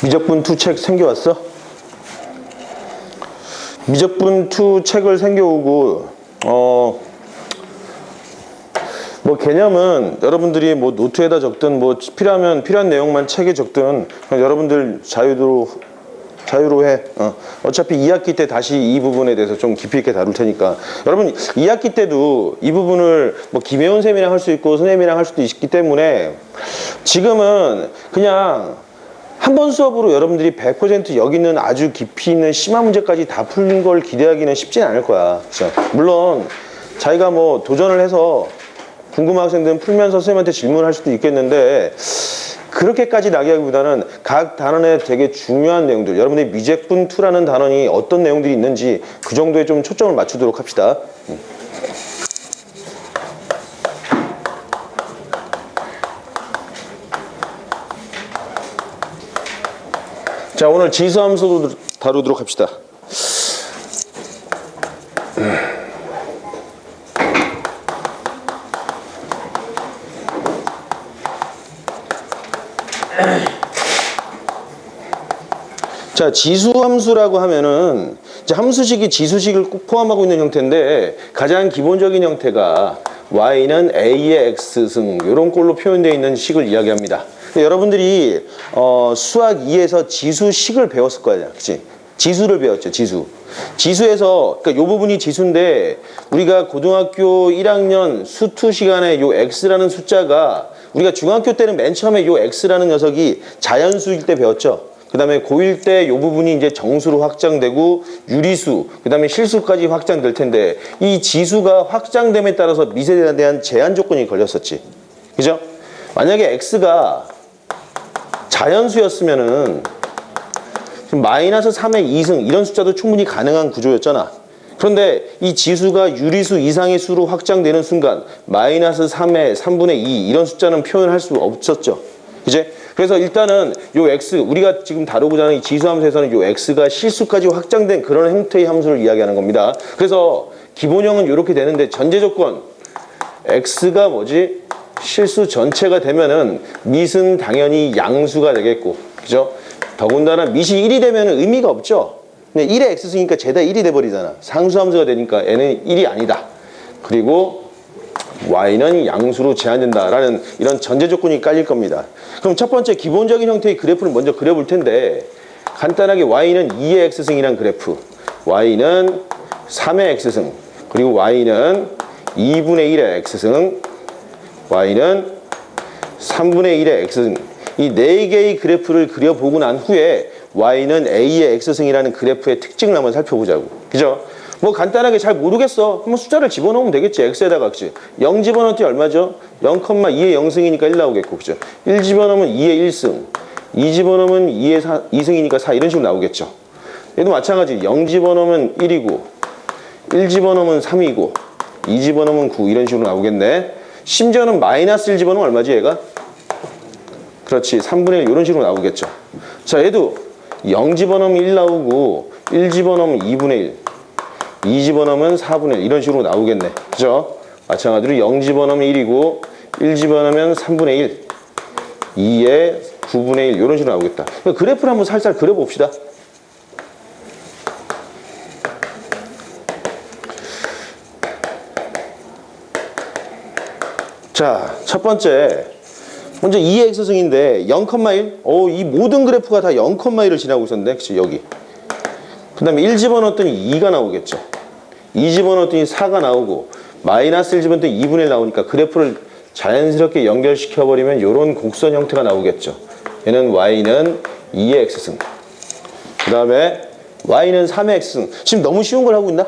미적분 2 책 생겨왔어? 미적분 2 책을 생겨오고 뭐 개념은 여러분들이 뭐 노트에다 적든 뭐 필요하면 필요한 내용만 책에 적든 그냥 여러분들 자유로 해. 어차피 2학기 때 다시 이 부분에 대해서 좀 깊이 있게 다룰 테니까 여러분 2학기 때도 이 부분을 뭐 김혜원 쌤이랑 할 수 있고 선생님이랑 할 수도 있기 때문에 지금은 그냥 한 번 수업으로 여러분들이 100% 여기 있는 아주 깊이 있는 심화 문제까지 다 풀린 걸 기대하기는 쉽진 않을 거야. 그렇죠? 물론 자기가 뭐 도전을 해서 궁금한 학생들은 풀면서 선생님한테 질문할 수도 있겠는데 그렇게까지 나기보다는 각 단원에 되게 중요한 내용들, 여러분들이 미적분 2라는 단원이 어떤 내용들이 있는지 그 정도에 좀 초점을 맞추도록 합시다. 자, 오늘 지수함수도 다루도록 합시다. 자, 지수함수라고 하면은 이제 함수식이 지수식을 꼭 포함하고 있는 형태인데 가장 기본적인 형태가 y는 a의 x승 이런 꼴로 표현되어 있는 식을 이야기합니다. 여러분들이 수학 2에서 지수식을 배웠을 거예요. 그치? 지수를 배웠죠. 지수에서 그러니까 요 부분이 지수인데 우리가 고등학교 1학년 수2 시간에 요 x라는 숫자가 우리가 중학교 때는 맨 처음에 요 x라는 녀석이 자연수일 때 배웠죠. 그 다음에 고1 때 요 부분이 이제 정수로 확장되고 유리수, 그 다음에 실수까지 확장될 텐데 이 지수가 확장됨에 따라서 미세에 대한 제한 조건이 걸렸었지. 그죠? 만약에 x가 자연수였으면은 마이너스 3의 2승 이런 숫자도 충분히 가능한 구조였잖아. 그런데 이 지수가 유리수 이상의 수로 확장되는 순간 마이너스 3의 3분의 2 이런 숫자는 표현할 수 없었죠. 그제? 그래서 일단은 요 x, 우리가 지금 다루고자 하는 이 지수함수에서는 요 x가 실수까지 확장된 그런 형태의 함수를 이야기하는 겁니다. 그래서 기본형은 이렇게 되는데 전제 조건 x가 뭐지? 실수 전체가 되면은 밑은 당연히 양수가 되겠고, 그죠? 더군다나 밑이 1이 되면은 의미가 없죠. 근데 1의 x승이니까 죄다 1이 돼버리잖아. 상수함수가 되니까 얘는 1이 아니다. 그리고 y는 양수로 제한된다라는 이런 전제 조건이 깔릴 겁니다. 그럼 첫 번째 기본적인 형태의 그래프를 먼저 그려볼 텐데 간단하게 y는 2의 x승이란 그래프, y는 3의 x승, 그리고 y는 2분의 1의 x승, y는 3분의 1의 x승, 이 4개의 그래프를 그려보고 난 후에 y는 a의 x승이라는 그래프의 특징을 한번 살펴보자고. 그죠? 뭐 간단하게 잘 모르겠어. 한번 숫자를 집어넣으면 되겠지. x에다가. 그치? 0 집어넣었더니 얼마죠? 0,2의 0승이니까 1 나오겠고. 그죠? 1 집어넣으면 2의 1승. 2 집어넣으면 2승이니까 4 이런 식으로 나오겠죠. 얘도 마찬가지. 0 집어넣으면 1이고 1 집어넣으면 3이고 2 집어넣으면 9 이런 식으로 나오겠네. 심지어는 마이너스 1 집어넣으면 얼마지 얘가? 그렇지. 3분의 1 이런 식으로 나오겠죠. 자, 얘도 0 집어넣으면 1 나오고 1 집어넣으면 2분의 1, 2 집어넣으면 4분의 1 이런 식으로 나오겠네. 그죠? 마찬가지로 0 집어넣으면 1이고 1 집어넣으면 3분의 1, 2에 9분의 1 이런 식으로 나오겠다. 그래프를 한번 살살 그려봅시다. 자, 첫 번째 먼저 2의 x승인데 0,1 이 모든 그래프가 다 0,1을 지나고 있었는데 그치? 여기 그 다음에 1 집어넣었더니 2가 나오겠죠. 2 집어넣었더니 4가 나오고 마이너스 1 집어넣었더니 2분의 1 나오니까 그래프를 자연스럽게 연결시켜버리면 이런 곡선 형태가 나오겠죠. 얘는 y는 2의 x승, 그 다음에 y는 3의 x승. 지금 너무 쉬운 걸 하고 있나?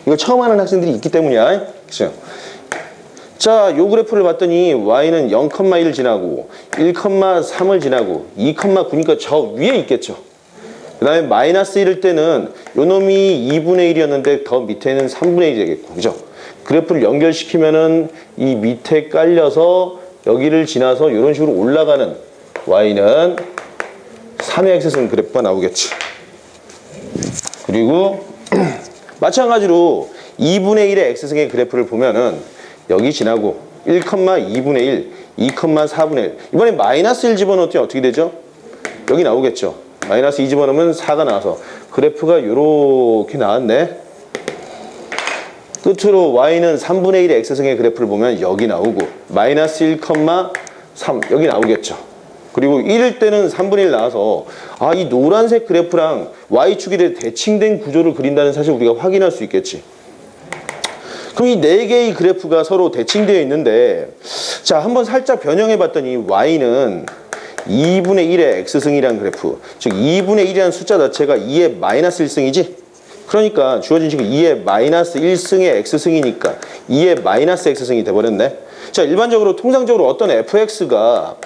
이거 처음 하는 학생들이 있기 때문이야. 그렇죠? 자, 요 그래프를 봤더니 y는 0,1 지나고 1,3을 지나고 2,9니까 저 위에 있겠죠. 그 다음에 마이너스 1일 때는 요 놈이 2분의 1이었는데 더 밑에는 3분의 1이 되겠고. 그죠? 그래프를 연결시키면은 이 밑에 깔려서 여기를 지나서 이런 식으로 올라가는 y는 3의 x승 그래프가 나오겠지. 그리고 마찬가지로 2분의 1의 x승의 그래프를 보면은 여기 지나고 1,2분의 1, 2,4분의 1. 이번에 마이너스 1 집어넣었더니 어떻게 되죠? 여기 나오겠죠. 마이너스 2 집어넣으면 4가 나와서 그래프가 요렇게 나왔네. 끝으로 y는 3분의 1의 x승의 그래프를 보면 여기 나오고 마이너스 1,3 여기 나오겠죠. 그리고 1일 때는 3분의 1 나와서 아, 이 노란색 그래프랑 y축에 대해 대칭된 구조를 그린다는 사실 우리가 확인할 수 있겠지. 그럼 이 4개의 그래프가 서로 대칭되어 있는데 자, 한번 살짝 변형해 봤더니 y는 2분의 1의 x승이라는 그래프, 즉 2분의 1이라는 숫자 자체가 2의 마이너스 1승이지. 그러니까 주어진 식은 2의 마이너스 1승의 x승이니까 2의 마이너스 x승이 돼버렸네. 자, 일반적으로 통상적으로 어떤 fx가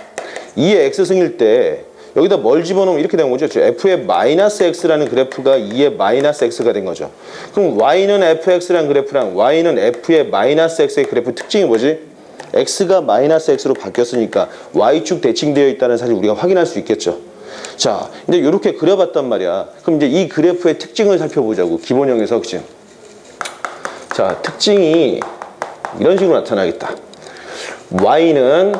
2의 x승일 때 여기다 뭘 집어넣으면 이렇게 되는 거죠. f의 마이너스 x라는 그래프가 2의 마이너스 x가 된 거죠. 그럼 y는 fx라는 그래프랑 y는 f의 마이너스 x의 그래프 특징이 뭐지? x가 마이너스 x로 바뀌었으니까 y축 대칭되어 있다는 사실 우리가 확인할 수 있겠죠. 자, 이제 이렇게 그려봤단 말이야. 그럼 이제 이 그래프의 특징을 살펴보자고. 기본형에서, 그치? 자, 특징이 이런 식으로 나타나겠다. y는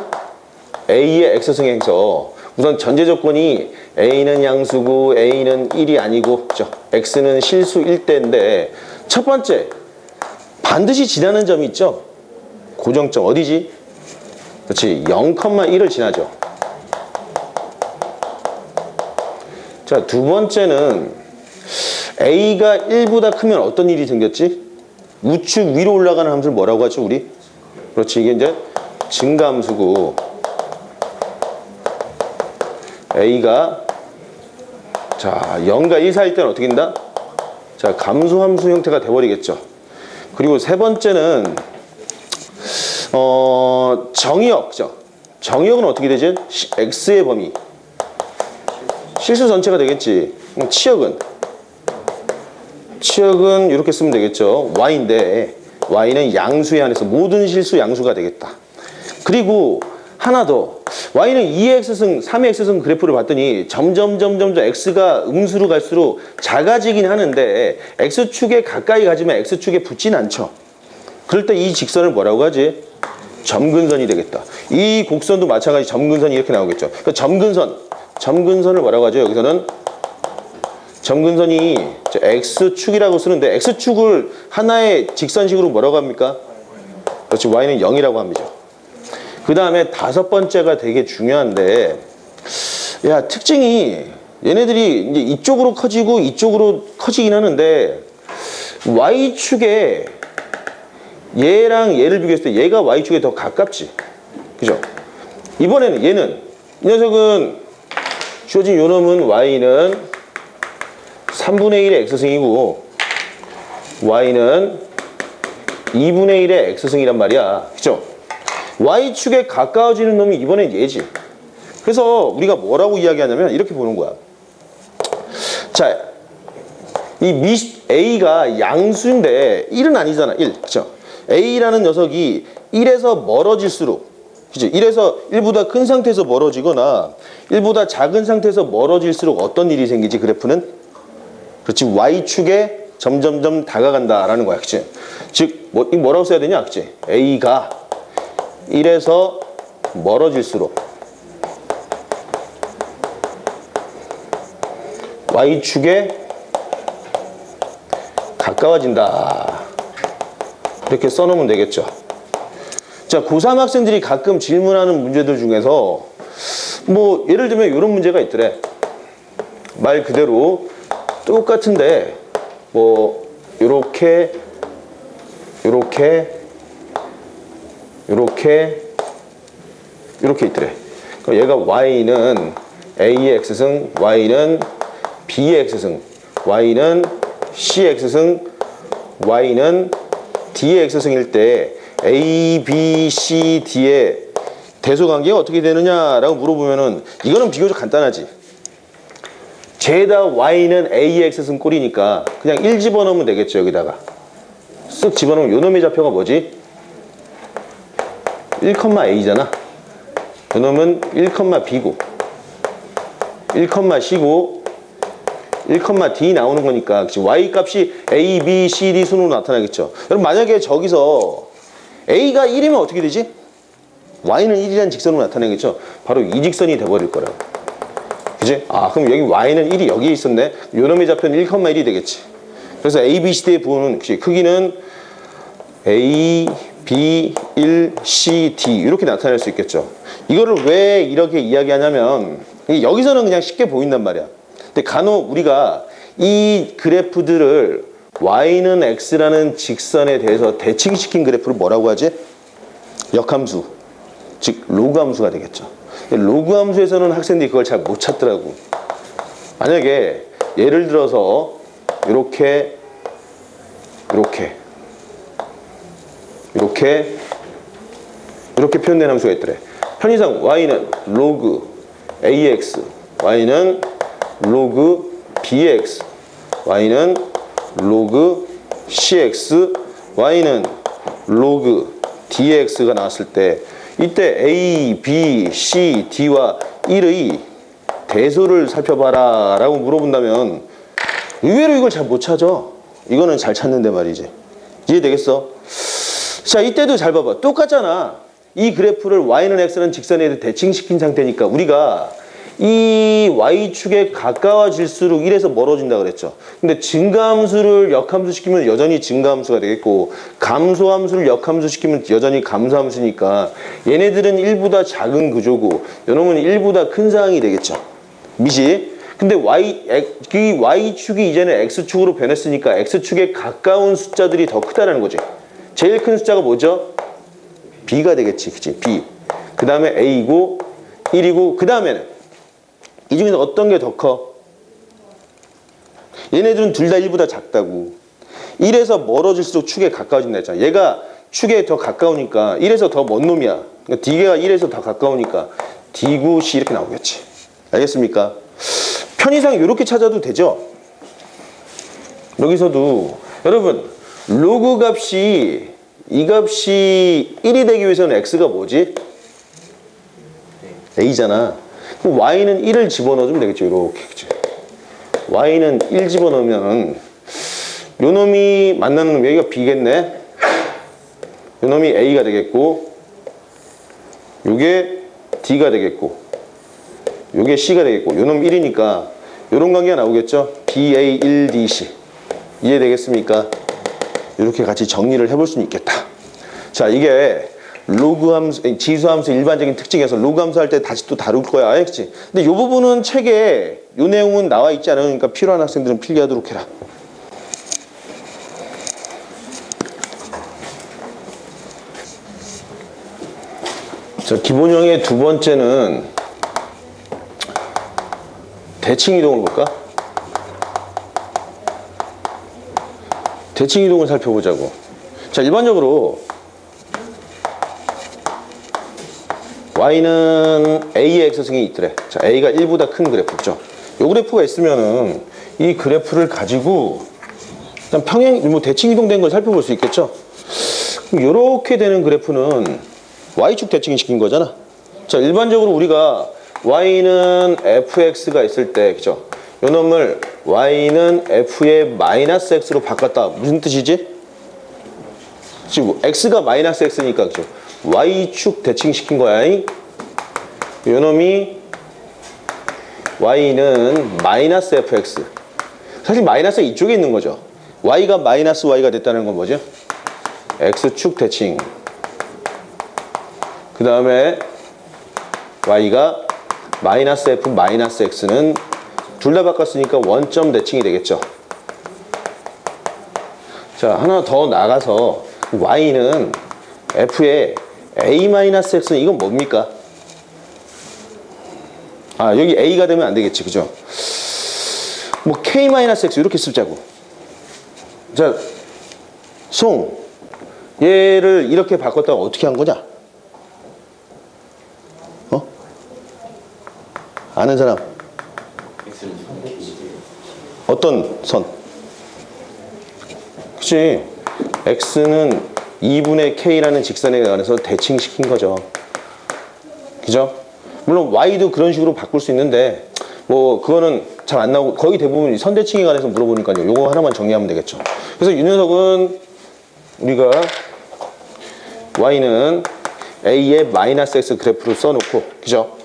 a의 x승에서 우선 전제 조건이 a는 양수고 a는 1이 아니고, 그죠? x는 실수일 때인데 첫 번째, 반드시 지나는 점이 있죠? 고정점 어디지? 그렇지, 0,1을 지나죠. 자, 두 번째는 a가 1보다 크면 어떤 일이 생겼지? 우측 위로 올라가는 함수를 뭐라고 하죠, 우리? 그렇지, 이게 이제 증가함수고 a가 자 0과 1 사이일 때는 어떻게 된다? 자, 감소함수 형태가 돼버리겠죠. 그리고 세 번째는 정의역죠. 정의역은 어떻게 되지? x의 범위 실수 전체가 되겠지. 치역은 이렇게 쓰면 되겠죠. y인데 y는 양수에 한해서 모든 실수 양수가 되겠다. 그리고 하나 더, y는 2의 x승, 3의 x승 그래프를 봤더니 점점 x가 음수로 갈수록 작아지긴 하는데 x축에 가까이 가지만 x축에 붙진 않죠. 그럴 때 이 직선을 뭐라고 하지? 점근선이 되겠다. 이 곡선도 마찬가지 점근선이 이렇게 나오겠죠. 그러니까 점근선을 뭐라고 하죠? 여기서는 점근선이 x축이라고 쓰는데 x축을 하나의 직선식으로 뭐라고 합니까? 그렇지, y는 0이라고 합니다. 그 다음에 다섯 번째가 되게 중요한데, 야, 특징이 얘네들이 이제 이쪽으로 커지고 이쪽으로 커지긴 하는데 y축에 얘랑 얘를 비교했을 때 얘가 y축에 더 가깝지. 그죠? 이번에는 얘는, 이 녀석은 주어진 요 놈은 y는 3분의 1의 x승이고 y는 2분의 1의 x승이란 말이야. 그죠? y축에 가까워지는 놈이 이번엔 얘지. 그래서 우리가 뭐라고 이야기하냐면 이렇게 보는 거야. 자, 이 a가 양수인데 1은 아니잖아. 1. 그죠? a라는 녀석이 1에서 멀어질수록, 그죠? 1에서 1보다 큰 상태에서 멀어지거나 1보다 작은 상태에서 멀어질수록 어떤 일이 생기지? 그래프는? 그렇지, y축에 점점점 다가간다라는 거야. 그치? 즉, 뭐라고 써야 되냐? 그치? a가 1에서 멀어질수록 y축에 가까워진다. 이렇게 써놓으면 되겠죠. 자, 고3 학생들이 가끔 질문하는 문제들 중에서 뭐 예를 들면 이런 문제가 있더래. 말 그대로 똑같은데 뭐 요렇게 있더래. 그럼 얘가 y는 a의 x승, y는 b의 x승, y는 c의 x승, y는 d의 x승일 때 a, b, c, d의 대소관계가 어떻게 되느냐라고 물어보면은 이거는 비교적 간단하지. 죄다 y는 a의 x승 꼴이니까 그냥 1 집어넣으면 되겠죠. 여기다가 쓱 집어넣으면 요 놈의 좌표가 뭐지? 1,a잖아. 요 놈은 1,b고 1,c고 1,d 나오는 거니까 y 값이 a, b, c, d 순으로 나타나겠죠. 여러분, 만약에 저기서 a가 1이면 어떻게 되지? y는 1이라는 직선으로 나타나겠죠. 바로 이 직선이 돼버릴 거라고. 그지? 아, 그럼 여기 y는 1이 여기에 있었네. 요놈의 좌표는 1,1이 되겠지. 그래서 a, b, c, d의 부호는 크기는 a, b, 1, c, d 이렇게 나타낼 수 있겠죠. 이거를 왜 이렇게 이야기하냐면 여기서는 그냥 쉽게 보인단 말이야. 근데 간혹 우리가 이 그래프들을 y는 x라는 직선에 대해서 대칭시킨 그래프를 뭐라고 하지? 역함수, 즉 로그 함수가 되겠죠. 로그 함수에서는 학생들이 그걸 잘 못 찾더라고. 만약에 예를 들어서 이렇게 표현된 함수가 있더래. 편의상 y는 로그 ax, y는 로그 bx, y는 로그 cx, y는 로그 dx가 나왔을 때 이때 a, b, c, d와 1의 대소를 살펴봐라 라고 물어본다면 의외로 이걸 잘 못 찾아. 이거는 잘 찾는데 말이지. 이해되겠어? 자, 이때도 잘 봐봐. 똑같잖아. 이 그래프를 y는 x는 직선에 대칭시킨 상태니까 우리가 이 y축에 가까워질수록 1에서 멀어진다 그랬죠. 근데 증가함수를 역함수 시키면 여전히 증가함수가 되겠고 감소함수를 역함수 시키면 여전히 감소함수니까 얘네들은 1보다 작은 구조고 요놈은 1보다 큰 사항이 되겠죠. 미시? 근데 그 y축이 이제는 x축으로 변했으니까 x축에 가까운 숫자들이 더 크다는 거지. 제일 큰 숫자가 뭐죠? b가 되겠지. 그치? b. 그 다음에 a이고 1이고 그 다음에는 이 중에서 어떤 게 더 커? 얘네들은 둘 다 1보다 작다고. 1에서 멀어질수록 축에 가까워진다 했잖아. 얘가 축에 더 가까우니까 1에서 더 먼 놈이야. 그러니까 D가 1에서 더 가까우니까 D9, C 이렇게 나오겠지. 알겠습니까? 편의상 이렇게 찾아도 되죠? 여기서도 여러분 로그 값이 이 값이 1이 되기 위해서는 x가 뭐지? a잖아. 그럼 y는 1을 집어넣어주면 되겠죠. 이렇게. 그치? y는 1 집어넣으면 요 놈이 만나는 놈이 여기가 b겠네. 요 놈이 a가 되겠고 요게 d가 되겠고 요게 c가 되겠고 요 놈 1이니까 요런 관계가 나오겠죠. ba 1 dc 이해되겠습니까? 이렇게 같이 정리를 해볼 수는 있겠다. 자, 이게 로그 함수, 지수 함수 일반적인 특징에서 로그 함수 할 때 다시 또 다룰 거야. 알겠지? 근데 이 부분은 책에 이 내용은 나와 있지 않으니까 필요한 학생들은 필기하도록 해라. 자, 기본형의 두 번째는 대칭 이동을 볼까? 대칭 이동을 살펴보자고. 자, 일반적으로 y는 a의 x승이 있더래. 자, a가 1보다 큰 그래프죠. 요 그래프가 있으면은 이 그래프를 가지고 일단 평행, 뭐 대칭 이동된 걸 살펴볼 수 있겠죠. 그럼 요렇게 되는 그래프는 y축 대칭 시킨 거잖아. 자, 일반적으로 우리가 y는 fx가 있을 때, 그죠? 요 놈을 y는 f의 마이너스 x로 바꿨다. 무슨 뜻이지? 지금 x가 마이너스 x니까, 그죠? y축 대칭 시킨 거야. 요 놈이 y는 마이너스 fx. 사실 마이너스 이쪽에 있는 거죠. y가 마이너스 y가 됐다는 건 뭐죠? x축 대칭. 그 다음에 y가 마이너스 f 마이너스 x는 둘 다 바꿨으니까 원점 대칭이 되겠죠. 자, 하나 더 나가서 y는 f의 a-x는 이건 뭡니까? 아, 여기 a가 되면 안 되겠지. 그죠? 뭐 k-x 이렇게 쓰자고. 자, 송 얘를 이렇게 바꿨다가 어떻게 한 거냐? 어? 아는 사람? 어떤 선? 그치? x는 2분의 k라는 직선에 관해서 대칭시킨 거죠. 그죠? 물론 y도 그런 식으로 바꿀 수 있는데 뭐 그거는 잘 안 나오고 거의 대부분 선대칭에 관해서 물어보니까요. 요거 하나만 정리하면 되겠죠. 그래서 이 녀석은 우리가 y는 a의 마이너스 x 그래프를 써놓고, 그죠?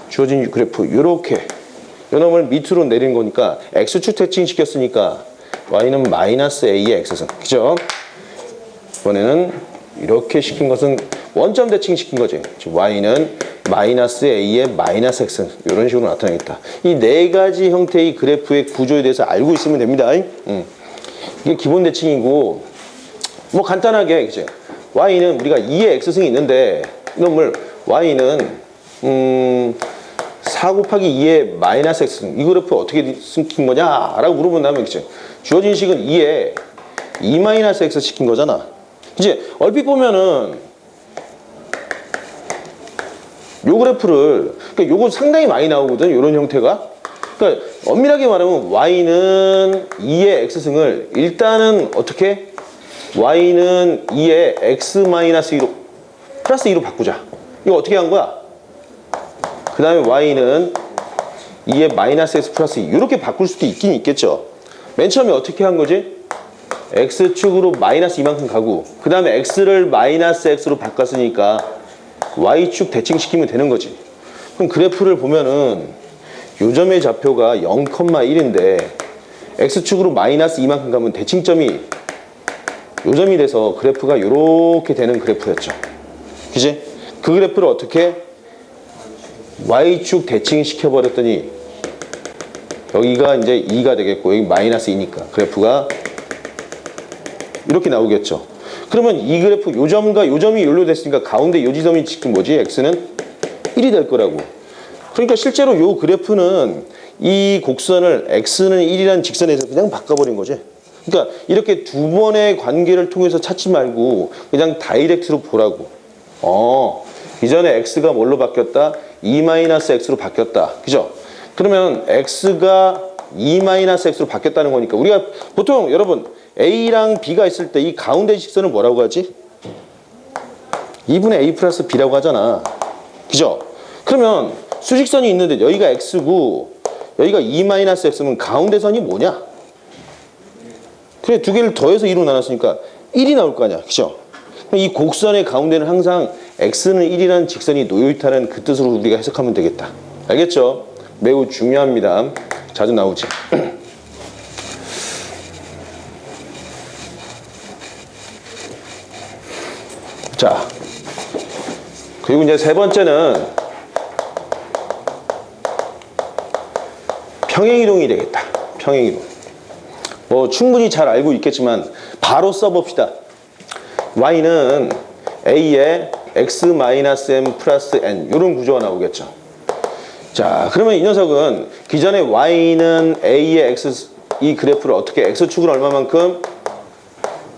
주어진 그래프 요렇게 요 놈을 밑으로 내리는 거니까 x축 대칭시켰으니까 y는 마이너스 a의 x승. 그죠? 이번에는 이렇게 시킨 것은 원점 대칭시킨 거지. 즉 y는 마이너스 a의 마이너스 x승. 이런 식으로 나타나겠다. 이 네 가지 형태의 그래프의 구조에 대해서 알고 있으면 됩니다. 이게 기본 대칭이고, 뭐 간단하게, 그치? y는 우리가 2의 x승이 있는데, 이놈을 y는 4 곱하기 2의 마이너스 x승. 이 그래프 어떻게 시킨 거냐? 라고 물어본다면, 그치? 주어진 식은 2에 2 마이너스 x 시킨 거잖아. 이제 얼핏 보면은 요 그래프를, 그러니까 요거 상당히 많이 나오거든, 요런 형태가. 그러니까 엄밀하게 말하면 y는 2의 x승을 일단은 어떻게? y는 2의 x 마이너스 2로 플러스 2로 바꾸자. 이거 어떻게 한 거야? 그 다음에 y는 2의 마이너스 x 플러스 2 이렇게 바꿀 수도 있긴 있겠죠. 맨 처음에 어떻게 한 거지? x축으로 마이너스 이만큼 가고, 그 다음에 x를 마이너스 x로 바꿨으니까 y축 대칭시키면 되는 거지. 그럼 그래프를 보면은 요 점의 좌표가 0,1인데 x축으로 마이너스 이만큼 가면 대칭점이 요 점이 돼서 그래프가 요렇게 되는 그래프였죠. 그지? 그 그래프를 어떻게 y축 대칭시켜 버렸더니 여기가 이제 2가 되겠고, 여기 마이너스 2니까 그래프가 이렇게 나오겠죠. 그러면 이 그래프 요 점과 요 점이 연료됐으니까 가운데 요 지점이 지금 뭐지? x는 1이 될 거라고. 그러니까 실제로 요 그래프는 이 곡선을 x는 1이라는 직선에서 그냥 바꿔버린 거지. 그러니까 이렇게 두 번의 관계를 통해서 찾지 말고 그냥 다이렉트로 보라고. 이전에 x가 뭘로 바뀌었다? 2-x로 바뀌었다. 그죠? 그러면 x가 2-x로 바뀌었다는 거니까 우리가 보통 여러분 a랑 b가 있을 때 이 가운데 직선을 뭐라고 하지? 2분의 a 플러스 b라고 하잖아. 그죠? 그러면 수직선이 있는데 여기가 x고 여기가 2-x면 가운데 선이 뭐냐? 그래, 두 개를 더해서 2로 나눴으니까 1이 나올 거 아니야. 그죠? 이 곡선의 가운데는 항상 x는 1이라는 직선이 놓여있다는 그 뜻으로 우리가 해석하면 되겠다. 알겠죠? 매우 중요합니다. 자주 나오지. 자, 그리고 이제 세 번째는 평행이동이 되겠다. 평행이동. 뭐 충분히 잘 알고 있겠지만 바로 써봅시다. y는 a의 x-m 플러스 n 이런 구조가 나오겠죠. 자, 그러면 이 녀석은 기존에 y는 a의 x 이 그래프를 어떻게 x축으로 얼마만큼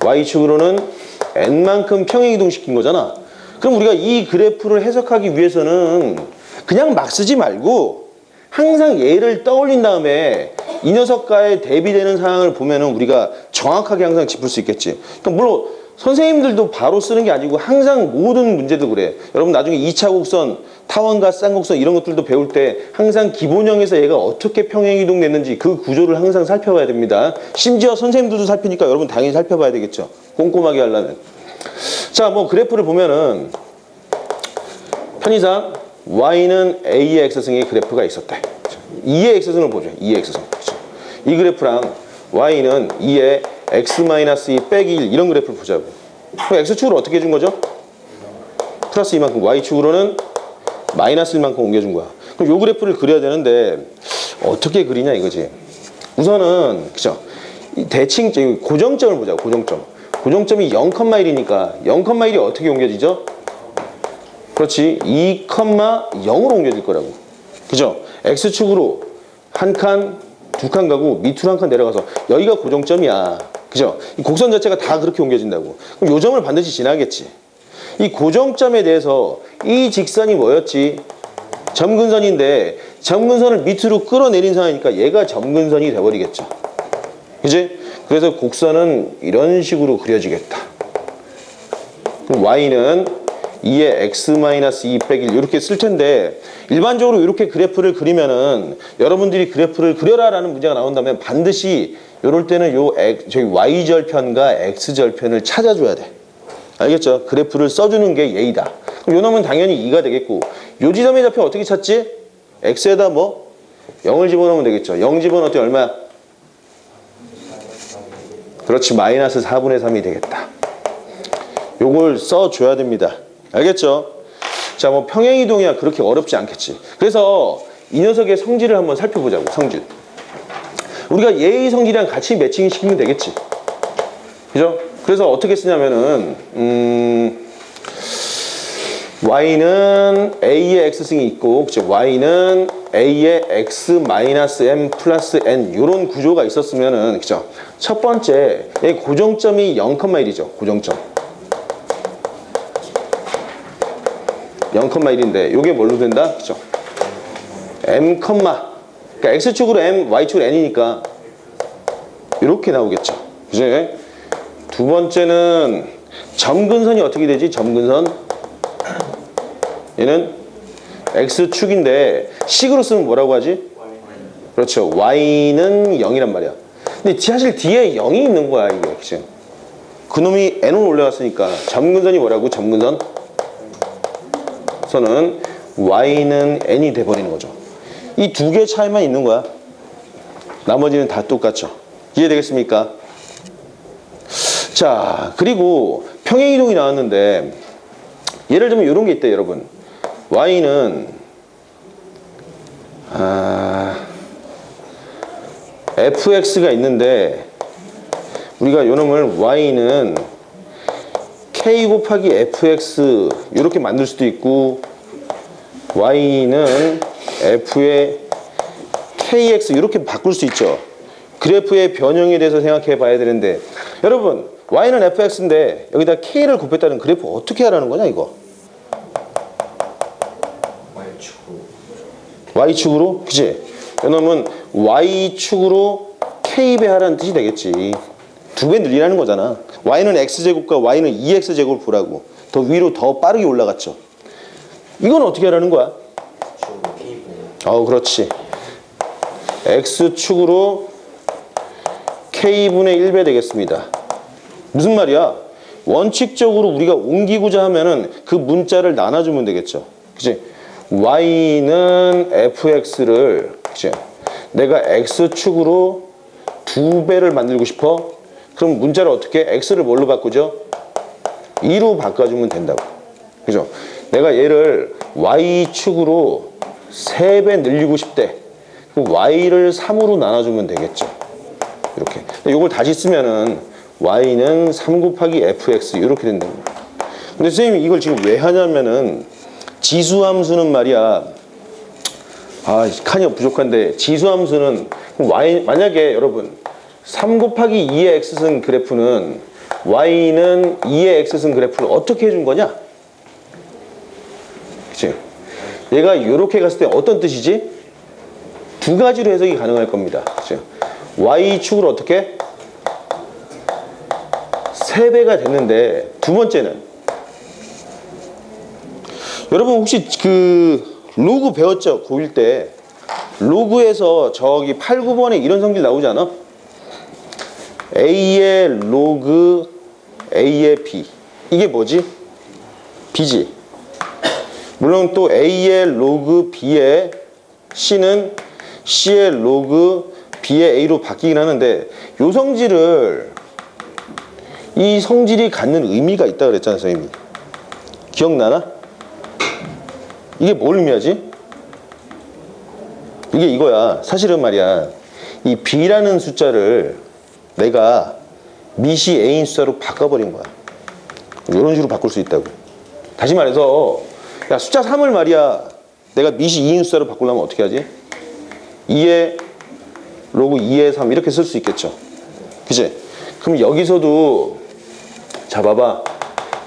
y축으로는 n만큼 평행이동 시킨 거잖아. 그럼 우리가 이 그래프를 해석하기 위해서는 그냥 막 쓰지 말고 항상 얘를 떠올린 다음에 이 녀석과의 대비되는 상황을 보면은 우리가 정확하게 항상 짚을 수 있겠지. 그러니까 물론 선생님들도 바로 쓰는 게 아니고 항상 모든 문제도 그래. 여러분 나중에 2차 곡선, 타원과 쌍곡선 이런 것들도 배울 때 항상 기본형에서 얘가 어떻게 평행이동 됐는지 그 구조를 항상 살펴봐야 됩니다. 심지어 선생님들도 살피니까 여러분 당연히 살펴봐야 되겠죠. 꼼꼼하게 하려면. 자, 뭐 그래프를 보면은 편의상 y는 a의 x승의 그래프가 있었대. 2의 x승을 보죠. 2의 x승. 그렇죠? 이 그래프랑 y는 2의 x-2 빼기 1 이런 그래프를 보자고. 그럼 x축으로 어떻게 해준 거죠? 플러스 이만큼, y축으로는 마이너스 1만큼 옮겨준 거야. 그럼 요 그래프를 그려야 되는데 어떻게 그리냐 이거지. 우선은 그죠? 대칭 고정점을 보자고. 고정점이 0,1이니까 0,1이 어떻게 옮겨지죠? 그렇지. 2,0으로 옮겨질 거라고. 그죠? x축으로 한 칸, 두 칸 가고 밑으로 한 칸 내려가서 여기가 고정점이야. 그죠? 이 곡선 자체가 다 그렇게 옮겨진다고. 그럼 요 점을 반드시 지나겠지. 이 고정점에 대해서 이 직선이 뭐였지? 점근선인데 점근선을 밑으로 끌어내린 상황이니까 얘가 점근선이 돼버리겠죠. 그지? 그래서 곡선은 이런 식으로 그려지겠다. 그럼 y는 2의 x-2 빼기 1 이렇게 쓸 텐데 일반적으로 이렇게 그래프를 그리면은 여러분들이 그래프를 그려라 라는 문제가 나온다면 반드시 이럴 때는 저희 y절편과 x절편을 찾아줘야 돼. 알겠죠? 그래프를 써주는 게 예의다. 그럼 요 놈은 당연히 2가 되겠고 요 지점의 좌표 어떻게 찾지? x에다 뭐? 0을 집어넣으면 되겠죠. 0 집어넣었더니 얼마야? 그렇지, 마이너스 4분의 3이 되겠다. 요걸 써줘야 됩니다. 알겠죠? 자, 뭐 평행이동이야 그렇게 어렵지 않겠지. 그래서 이 녀석의 성질을 한번 살펴보자고. 성질. 우리가 얘의 성질이랑 같이 매칭 시키면 되겠지. 그죠? 그래서 어떻게 쓰냐면은 y는 a의 x승이 있고, 그치? y는 a의 x 마이너스 m 플러스 n 이런 구조가 있었으면은, 그죠? 첫 번째 이 고정점이 0,1이죠. 고정점 0,1인데 요게 뭘로 된다? 그죠? m, 그러니까 x축으로 m, y축으로 n이니까 이렇게 나오겠죠. 그죠? 두 번째는 점근선이 어떻게 되지? 점근선 얘는 x축인데 식으로 쓰면 뭐라고 하지? 그렇죠. y는 0이란 말이야. 근데 사실 뒤에 0이 있는 거야 이게. 그치? 그놈이 n으로 올라갔으니까 점근선이 뭐라고? 점근선 선은 y는 n이 돼버리는 거죠. 이 두 개의 차이만 있는 거야. 나머지는 다 똑같죠. 이해되겠습니까? 자, 그리고 평행이동이 나왔는데 예를 들면 이런 게 있대요, 여러분. y는 fx가 있는데 우리가 요놈을 y는 k 곱하기 fx 이렇게 만들 수도 있고, y는 f의 kx 이렇게 바꿀 수 있죠. 그래프의 변형에 대해서 생각해 봐야 되는데, 여러분 y는 fx인데 여기다 k를 곱했다는 그래프 어떻게 하라는 거냐 이거? y축으로? 그치? 이놈은 y축으로 k배하라는 뜻이 되겠지. 두 배 늘리라는 거잖아. y는 x제곱과 y는 2x제곱을 보라고. 더 위로 더 빠르게 올라갔죠. 이건 어떻게 하라는 거야? 그렇지. x축으로 k분의 1배 되겠습니다. 무슨 말이야? 원칙적으로 우리가 옮기고자 하면은 그 문자를 나눠주면 되겠죠. 그치? y는 fx를, 그치? 내가 x축으로 2배를 만들고 싶어? 그럼 문자를 어떻게? x를 뭘로 바꾸죠? 2로 바꿔주면 된다고. 그죠? 내가 얘를 y축으로 3배 늘리고 싶대. 그럼 y를 3으로 나눠주면 되겠죠. 이렇게. 이걸 다시 쓰면은 y는 3 곱하기 fx 이렇게 된다고. 근데 선생님이 이걸 지금 왜 하냐면은 지수함수는 말이야. 칸이 부족한데 지수함수는 y, 만약에 여러분 3 곱하기 2의 x승 그래프는 y는 2의 x승 그래프를 어떻게 해준 거냐? 그치? 얘가 이렇게 갔을 때 어떤 뜻이지? 두 가지로 해석이 가능할 겁니다. 그치? y축으로 어떻게? 3배가 됐는데, 두 번째는 여러분 혹시 그 로그 배웠죠? 고1 때 로그에서 저기 8, 9번에 이런 성질 나오지 않아? A의 로그 A의 B 이게 뭐지? B지. 물론 또 A의 로그 B의 C는 C의 로그 B의 A로 바뀌긴 하는데, 요 성질을 이 성질이 갖는 의미가 있다 그랬잖아요 선생님이. 기억나나? 이게 뭘 의미하지? 이게 이거야. 사실은 말이야, 이 B라는 숫자를 내가 미시 A인 숫자로 바꿔버린 거야. 이런 식으로 바꿀 수 있다고. 다시 말해서 야, 숫자 3을 말이야 내가 미시 2인 숫자로 바꾸려면 어떻게 하지? 2의 로그 2의 3 이렇게 쓸 수 있겠죠. 그치? 그럼 여기서도 자 봐봐, 요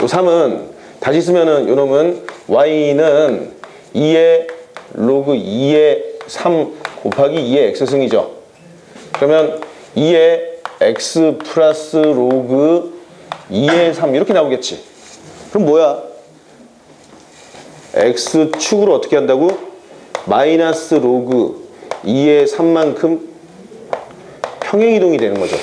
3은 다시 쓰면은 요놈은 y는 2의 로그 2의 3 곱하기 2의 x승이죠. 그러면 2의 x 플러스 로그 2의 3 이렇게 나오겠지. 그럼 뭐야? x축으로 어떻게 한다고? 마이너스 로그 2의 3만큼 평행이동이 되는 거죠.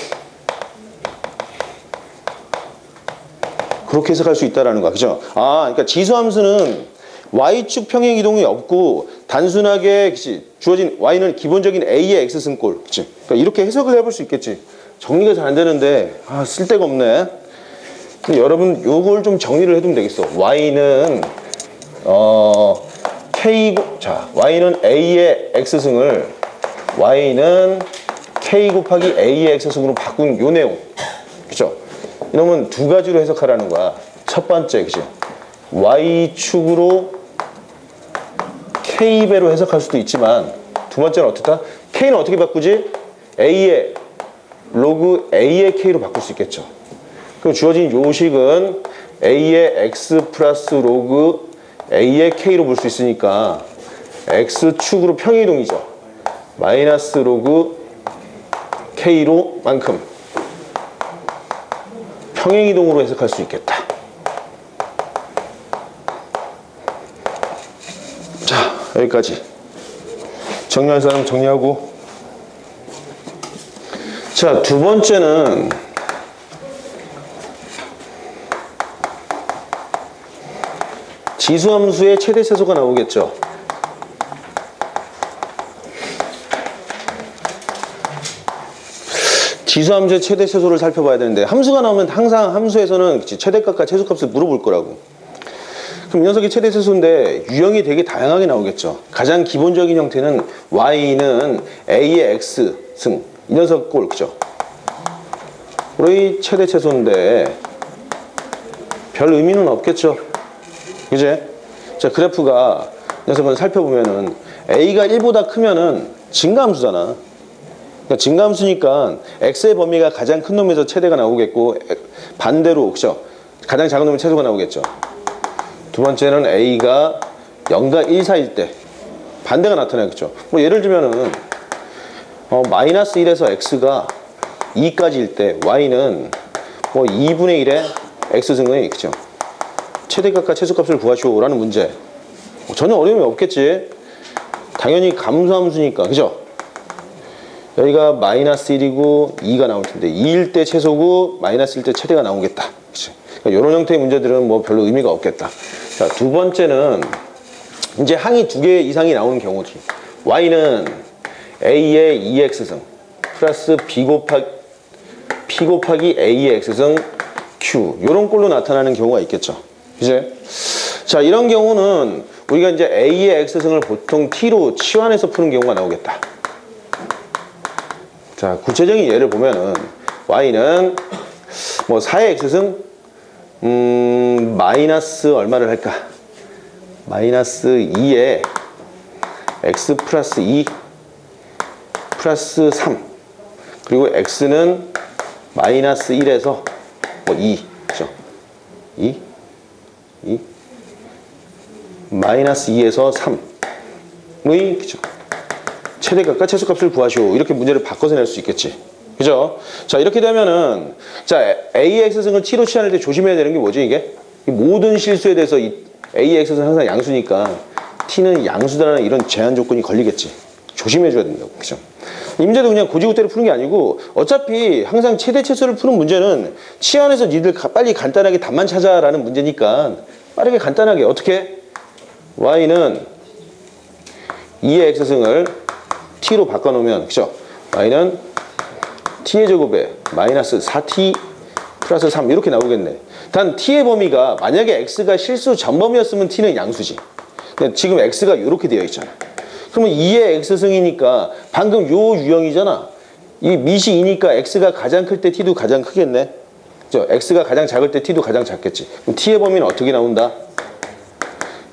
그렇게 해석할 수 있다라는 거야. 그죠? 그러니까 지수함수는 y축 평행 이동이 없고 단순하게 그치? 주어진 y는 기본적인 a의 x승꼴. 그치? 그러니까 이렇게 해석을 해볼 수 있겠지. 정리가 잘 안 되는데 쓸데가 없네. 여러분 요걸 좀 정리를 해두면 되겠어. y는 y는 a의 x승을 y는 k 곱하기 a의 x승으로 바꾼 요 내용. 그죠? 이러면 두 가지로 해석하라는 거야. 첫 번째, 그죠? y축으로 k배로 해석할 수도 있지만 두 번째는 어떻다? k는 어떻게 바꾸지? a의 로그 a의 k로 바꿀 수 있겠죠. 그럼 주어진 요식은 a의 x 플러스 로그 a의 k로 볼 수 있으니까 x축으로 평행이동이죠. 마이너스 로그 k로 만큼 평행이동으로 해석할 수 있겠다. 자, 여기까지. 정리할 사람 정리하고. 자, 두 번째는 지수함수의 최대최소가 나오겠죠. 지수함수의 최대최소를 살펴봐야 되는데 함수가 나오면 항상 함수에서는 최대값과 최소값을 물어볼 거라고. 그럼 이 녀석이 최대최소인데 유형이 되게 다양하게 나오겠죠. 가장 기본적인 형태는 y는 a의 x승 이 녀석 꼴 그죠? 우리 최대최소인데 별 의미는 없겠죠. 그제? 자, 그래프가 녀석을 살펴보면은 a가 1보다 크면은 증가함수잖아. 그러니까 증가함수니까 x의 범위가 가장 큰 놈에서 최대가 나오겠고 반대로 그죠? 가장 작은 놈에 최소가 나오겠죠. 두 번째는 a가 0과 1 사이일 때 반대가 나타나겠죠. 뭐 예를 들면은 마이너스 1에서 x가 2까지일 때 y는 뭐 2분의 1의 x승의 그죠? 최대값과 최소값을 구하시오라는 문제. 전혀 어려움이 없겠지. 당연히 감수함수니까 그죠? 여기가 마이너스 1이고 2가 나올 텐데 2일 때 최소고 마이너스 1일 때 최대가 나오겠다. 그치? 그러니까 이런 형태의 문제들은 뭐 별로 의미가 없겠다. 자, 두 번째는 이제 항이 두 개 이상이 나오는 경우지. y는 a의 2x승 플러스 p 곱하기 a의 x승 q 이런 꼴로 나타나는 경우가 있겠죠. 그치? 자, 이런 경우는 우리가 이제 a의 x승을 보통 t로 치환해서 푸는 경우가 나오겠다. 자, 구체적인 예를 보면은 y는 뭐 4의 x승 마이너스 얼마를 할까? 마이너스 2에 x 플러스 2 플러스 3 그리고 x는 마이너스 1에서 뭐 2 그죠? 2 마이너스 2에서 3의 그죠? 최대값과 최소값을 구하시오. 이렇게 문제를 바꿔서 낼 수 있겠지. 그죠? 자, 이렇게 되면은 자, a의 x승을 t로 치환할 때 조심해야 되는 게 뭐지 이게? 이 모든 실수에 대해서 이 a의 x승은 항상 양수니까 t는 양수다라는 이런 제한 조건이 걸리겠지. 조심해 줘야 된다고. 그죠? 이 문제도 그냥 고지고대로 푸는 게 아니고 어차피 항상 최대 최소를 푸는 문제는 치환해서 니들 빨리 간단하게 답만 찾아라는 문제니까 빠르게 간단하게 어떻게? y는 2의 x승을 t로 바꿔놓으면 그죠? y는 t의 제곱에 마이너스 4t 플러스 3 이렇게 나오겠네. 단 t의 범위가 만약에 x가 실수 전범위였으면 t는 양수지. 근데 지금 x가 이렇게 되어 있잖아. 그러면 2의 x승이니까 방금 요 유형이잖아. 이 밑이 2니까 x가 가장 클 때 t도 가장 크겠네. 그죠? x가 가장 작을 때 t도 가장 작겠지. 그럼 t의 범위는 어떻게 나온다?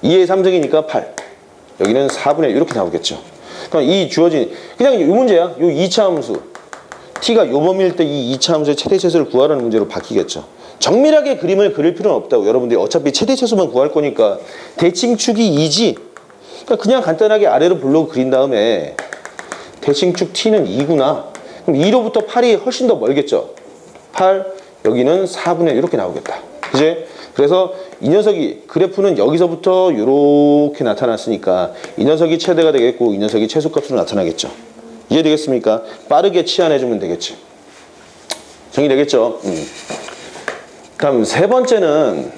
2의 3승이니까 8. 여기는 4분의 1 이렇게 나오겠죠. 그럼 이 주어진 그냥 이 문제야. 요 2차 함수 t가 요 범위일 때 이 2차 함수의 최대 최소를 구하라는 문제로 바뀌겠죠. 정밀하게 그림을 그릴 필요는 없다고. 여러분들이 어차피 최대 최소만 구할 거니까 대칭축이 2지. 그러니까 그냥 간단하게 아래로 블록 그린 다음에 대칭축 t는 2구나. 그럼 2로부터 8이 훨씬 더 멀겠죠. 8 여기는 4분의 1 이렇게 나오겠다. 그지? 그래서 이 녀석이 그래프는 여기서부터 이렇게 나타났으니까 이 녀석이 최대가 되겠고 이 녀석이 최소값으로 나타나겠죠. 이해되겠습니까? 빠르게 치환해주면 되겠지. 정리되겠죠? 다음 세 번째는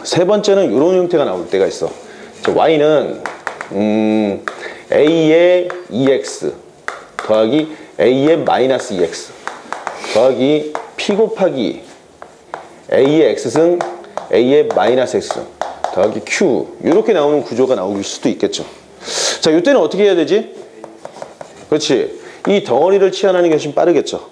이런 형태가 나올 때가 있어. 자, y는 a의 2x 더하기 a의 마이너스 2x 더하기 p 곱하기 a의 x승 a의 마이너스 x승 더하기 q 이렇게 나오는 구조가 나올 수도 있겠죠. 자, 이때는 어떻게 해야 되지? 그렇지. 이 덩어리를 치환하는 게 훨씬 빠르겠죠.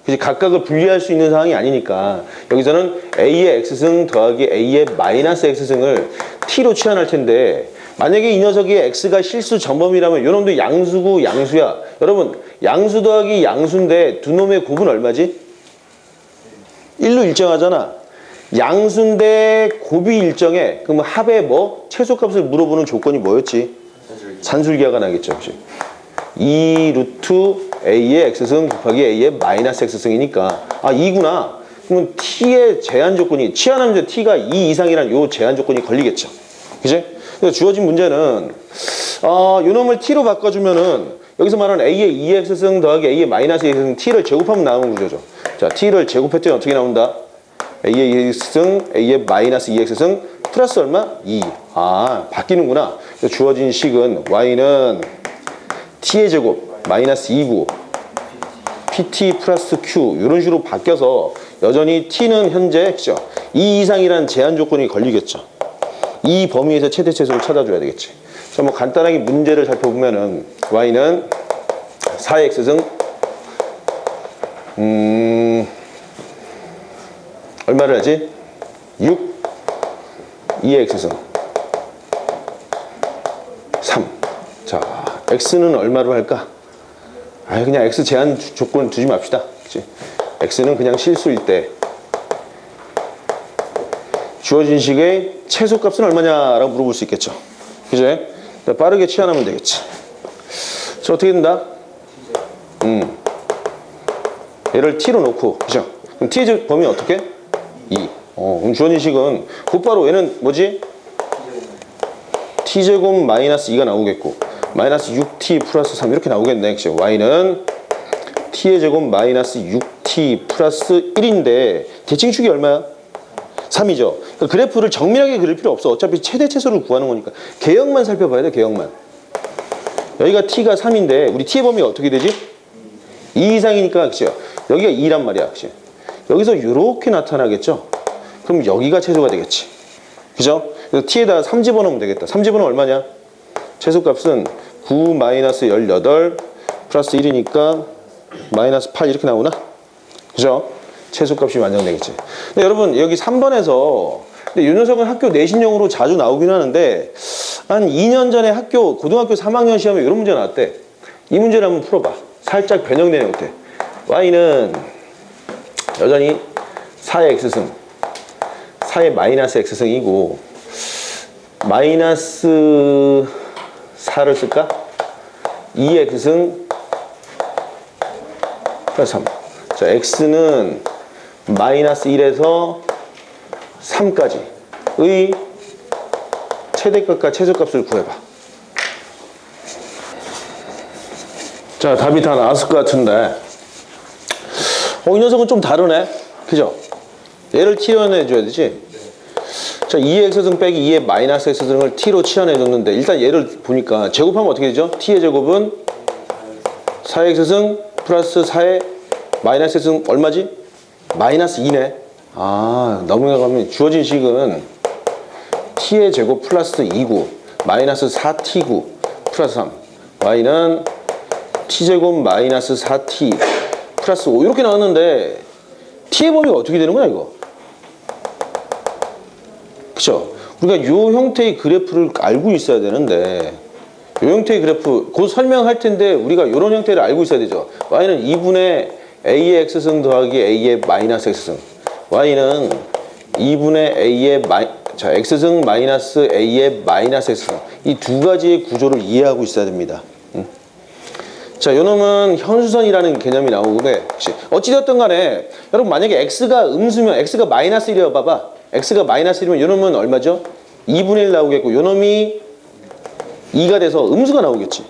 그치? 각각을 분리할 수 있는 상황이 아니니까 여기서는 a의 x승 더하기 a의 마이너스 x승을 t로 치환할 텐데 만약에 이 녀석이 x가 실수 전범이라면 요놈도 양수고 양수야. 여러분 양수 더하기 양수인데 두 놈의 곱은 얼마지? 1로 일정하잖아. 양수인데 곱이 일정해. 그럼 합의 뭐? 최소값을 물어보는 조건이 뭐였지? 산술기하가 나겠죠. 그치? 2 루트 a의 x승 곱하기 a의 마이너스 x승이니까 아 2구나. 그러면 t의 제한 조건이 치환하면 t가 2 이상이란 요 제한 조건이 걸리겠죠. 그치? 그래서 주어진 문제는 요 놈을 t로 바꿔주면은 여기서 말하는 a의 2x승 더하기 a의 마이너스 2x승 t를 제곱하면 나오는 구조죠. 자, t를 제곱했더니 어떻게 나온다? a의 2x승 a의 마이너스 2x승 플러스 얼마? 2. 아, 바뀌는구나. 그래서 주어진 식은 y는 t의 제곱 마이너스 2고 pt 플러스 q 이런 식으로 바뀌어서 여전히 t는 현재 그죠? 2 이상이라는 제한 조건이 걸리겠죠. 이 범위에서 최대 최소를 찾아줘야 되겠지. 자, 뭐 간단하게 문제를 살펴보면은 y는 4x승 얼마를 하지? 6 2x승 3. 자, x는 얼마로 할까? 아, 그냥 x 제한 조건 두지 맙시다. 그치? x는 그냥 실수일 때 주어진 식의 최소값은 얼마냐라고 물어볼 수 있겠죠. 그죠? 빠르게 치환하면 되겠지. 자, 어떻게 된다? 얘를 t로 놓고, 그죠? 그럼 t의 범위 어떻게? 2. 그럼 주어진 식은 곧바로 얘는 뭐지? t제곱 마이너스 2가 나오겠고 마이너스 6t 플러스 3 이렇게 나오겠네. 그죠? y는 t의 제곱 마이너스 6t 플러스 1인데 대칭축이 얼마야? 3이죠. 그러니까 그래프를 정밀하게 그릴 필요 없어. 어차피 최대 최소를 구하는 거니까. 개형만 살펴봐야 돼. 개형만. 여기가 t가 3인데 우리 t의 범위가 어떻게 되지? 2 이상이니까 그죠? 여기가 2란 말이야. 그죠? 여기서 이렇게 나타나겠죠? 그럼 여기가 최소가 되겠지. 그죠? 그래서 t에다 3 집어넣으면 되겠다. 3 집어넣으면 얼마냐? 최소값은 9 마이너스 18 플러스 1이니까 마이너스 8 이렇게 나오나? 그죠? 최소값이 완성되겠지. 근데 여러분 여기 3번에서 근데 이 녀석은 학교 내신용으로 자주 나오긴 하는데 한 2년 전에 고등학교 3학년 시험에 이런 문제 나왔대. 이 문제를 한번 풀어봐. 살짝 변형된 형태. y는 여전히 4의 x승 4의 마이너스 x승이고 마이너스 4를 쓸까? 2의 x승 플러스 3. 자, x는 마이너스 1에서 3까지의 최대값과 최소값을 구해봐. 자, 답이 다 나왔을 것 같은데 이 녀석은 좀 다르네. 그죠? 얘를 치환해 줘야 되지. 자, 2의 x승 빼기 2의 마이너스 x승을 t로 치환해 줬는데 일단 얘를 보니까 제곱하면 어떻게 되죠? t의 제곱은 4의 x승 플러스 4의 마이너스 x승 얼마지? 마이너스 2네. 아, 넘어가면 주어진 식은 t의 제곱 플러스 2고 마이너스 4t고 플러스 3 y는 t제곱 마이너스 4t 플러스 5 이렇게 나왔는데 t의 범위가 어떻게 되는 거야 이거? 그쵸? 우리가 이 형태의 그래프를 알고 있어야 되는데 이 형태의 그래프 곧 설명할 텐데 우리가 이런 형태를 알고 있어야 되죠. y는 2분의 a의 x승 더하기 a의 마이너스 x승 y는 2분의 a의 x승 마이너스 a의 마이너스 x승 이 두 가지의 구조를 이해하고 있어야 됩니다. 자, 요놈은 현수선이라는 개념이 나오는데 어찌되었든 간에 여러분 만약에 x가 음수면 x가 마이너스 1이어 봐봐. x가 마이너스 1이면 요놈은 얼마죠? 2분의 1 나오겠고 요놈이 2가 돼서 음수가 나오겠지.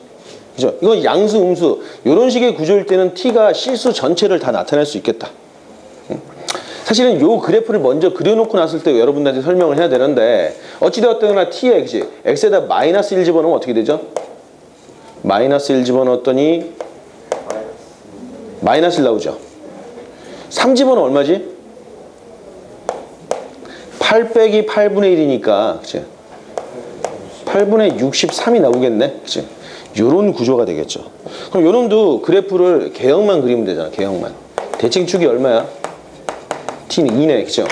그죠? 이건 양수, 음수 요런 식의 구조일 때는 t가 실수 전체를 다 나타낼 수 있겠다. 사실은 요 그래프를 먼저 그려놓고 났을 때 여러분들한테 설명을 해야 되는데 어찌되었거나 t에 그치? x에다 마이너스 1 집어넣으면 어떻게 되죠? 마이너스 1 집어넣었더니 마이너스 1 나오죠. 3 집어넣으면 얼마지? 8 빼기 8분의 1이니까 그치? 8분의 63이 나오겠네. 그치? 요런 구조가 되겠죠. 그럼 요놈도 그래프를 개형만 그리면 되잖아. 개형만. 대칭축이 얼마야? t는 2네. 그죠?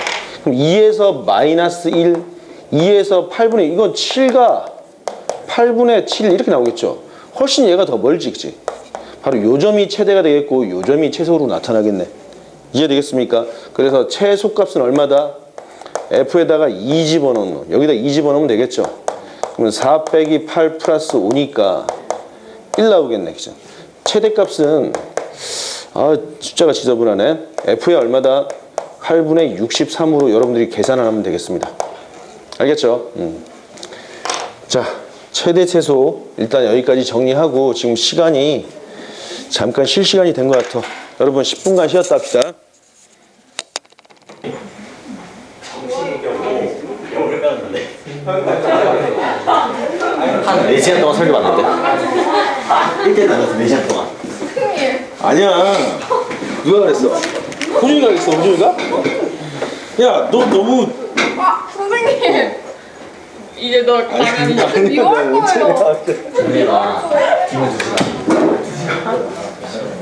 그럼 2에서 마이너스 1, 2에서 8분의 1. 이건 7가 8분의 7 이렇게 나오겠죠. 훨씬 얘가 더 멀지. 그치? 바로 요 점이 최대가 되겠고 요 점이 최소로 나타나겠네. 이해되겠습니까? 그래서 최소값은 얼마다? f에다가 2 집어넣는, 여기다 2 집어넣으면 되겠죠. 그러면 4 빼기 8 플러스 5니까 1 나오겠네. 그죠? 최대값은 숫자가 지저분하네. f에 얼마다? 8분의 63으로 여러분들이 계산을 하면 되겠습니다. 알겠죠? 자, 최대 최소 일단 여기까지 정리하고 지금 시간이 잠깐 쉴 시간이 된 것 같아. 여러분 10분간 쉬었다 합시다. 한 4시간 동안 설교받는데 1대 나가서 4시간 동안. 아니야. 누가 그랬어? 호준이가 그랬어. 호준이가? 야, 너 너무 선생님 이제 너 강연이 이거 할 거예요. 선배가 김을 주시나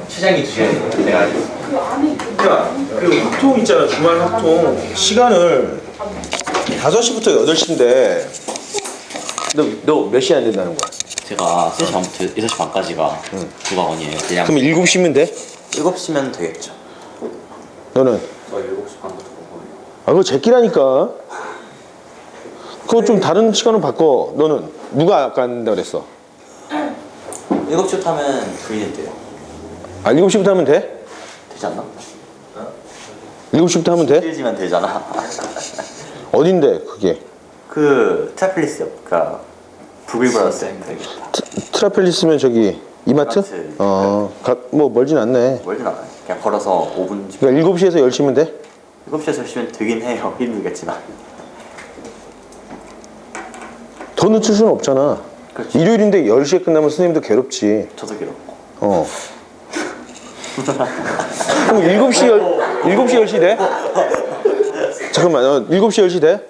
최장이 주셔야 돼. 내가 야, 그 합통 있잖아. 주말 합통 시간을 5시부터 8시인데 너 몇 시에 안 된다는 거야? 제가 3시 반부터 6시 반까지가 주방원이에요. 그냥 그럼 7시면 돼? 7시면 되겠죠. 너는? 저 7시 반부터 보고 그거 제끼라니까. 그거 좀 다른 시간으로 바꿔. 너는? 누가 아까 안 된다 그랬어? 7시부터 하면 부인은 돼요. 7시부터 하면 돼? 되지 않나? 7시부터 하면 돼? 일지면 되잖아. 어딘데 그게? 그 트라플리스 옆, 그니까 부글브라더스 되겠다. 트라펠리스면 저기 이마트? 이마트. 뭐 멀진 않네. 멀진 않아요. 그냥 걸어서 5분. 그러니까 7시에서 10시면 돼? 7시에서 10시면 되긴 해요. 힘들겠지만. 더 늦출 수는 없잖아. 그렇지. 일요일인데 10시에 끝나면 선생님도 괴롭지. 저도 괴롭고. 그럼 7시 10시 돼? 잠깐만, 7시 10시 돼?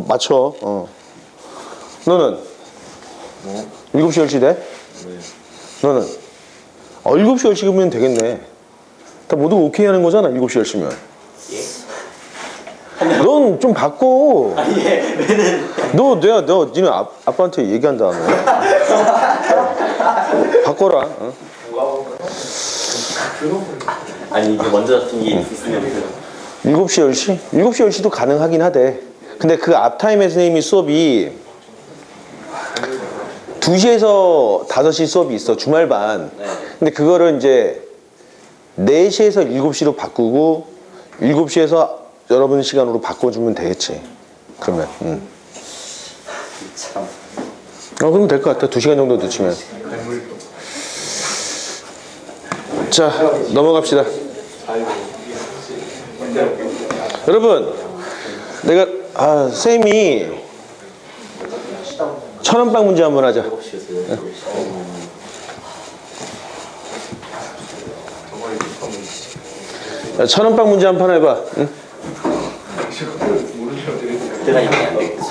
맞춰. 너는? 7시 10시 돼? 너는? 7시 10시면 되겠네. 다 모두 오케이 하는 거잖아, 7시 10시면. 넌 좀 바꿔. 예, 왜는. 니네 아빠한테 얘기한 다음에. 바꿔라. 아니, 이게 먼저 잡힌 게 있으면 7시 10시? 7시 10시도 가능하긴 하대. 근데 그 앞타임에 선생님이 수업이 2시에서 5시 수업이 있어. 주말반. 근데 그거를 이제 4시에서 7시로 바꾸고 7시에서 여러분 시간으로 바꿔주면 되겠지. 그러면. 참. 그러면 될 것 같아. 2시간 정도 늦추면. 자, 넘어갑시다. 여러분, 내가 쌤이 1000원빵 문제 한번 하자. 1000원빵 문제 한 판 해봐. 응? 대단히 안 되겠지.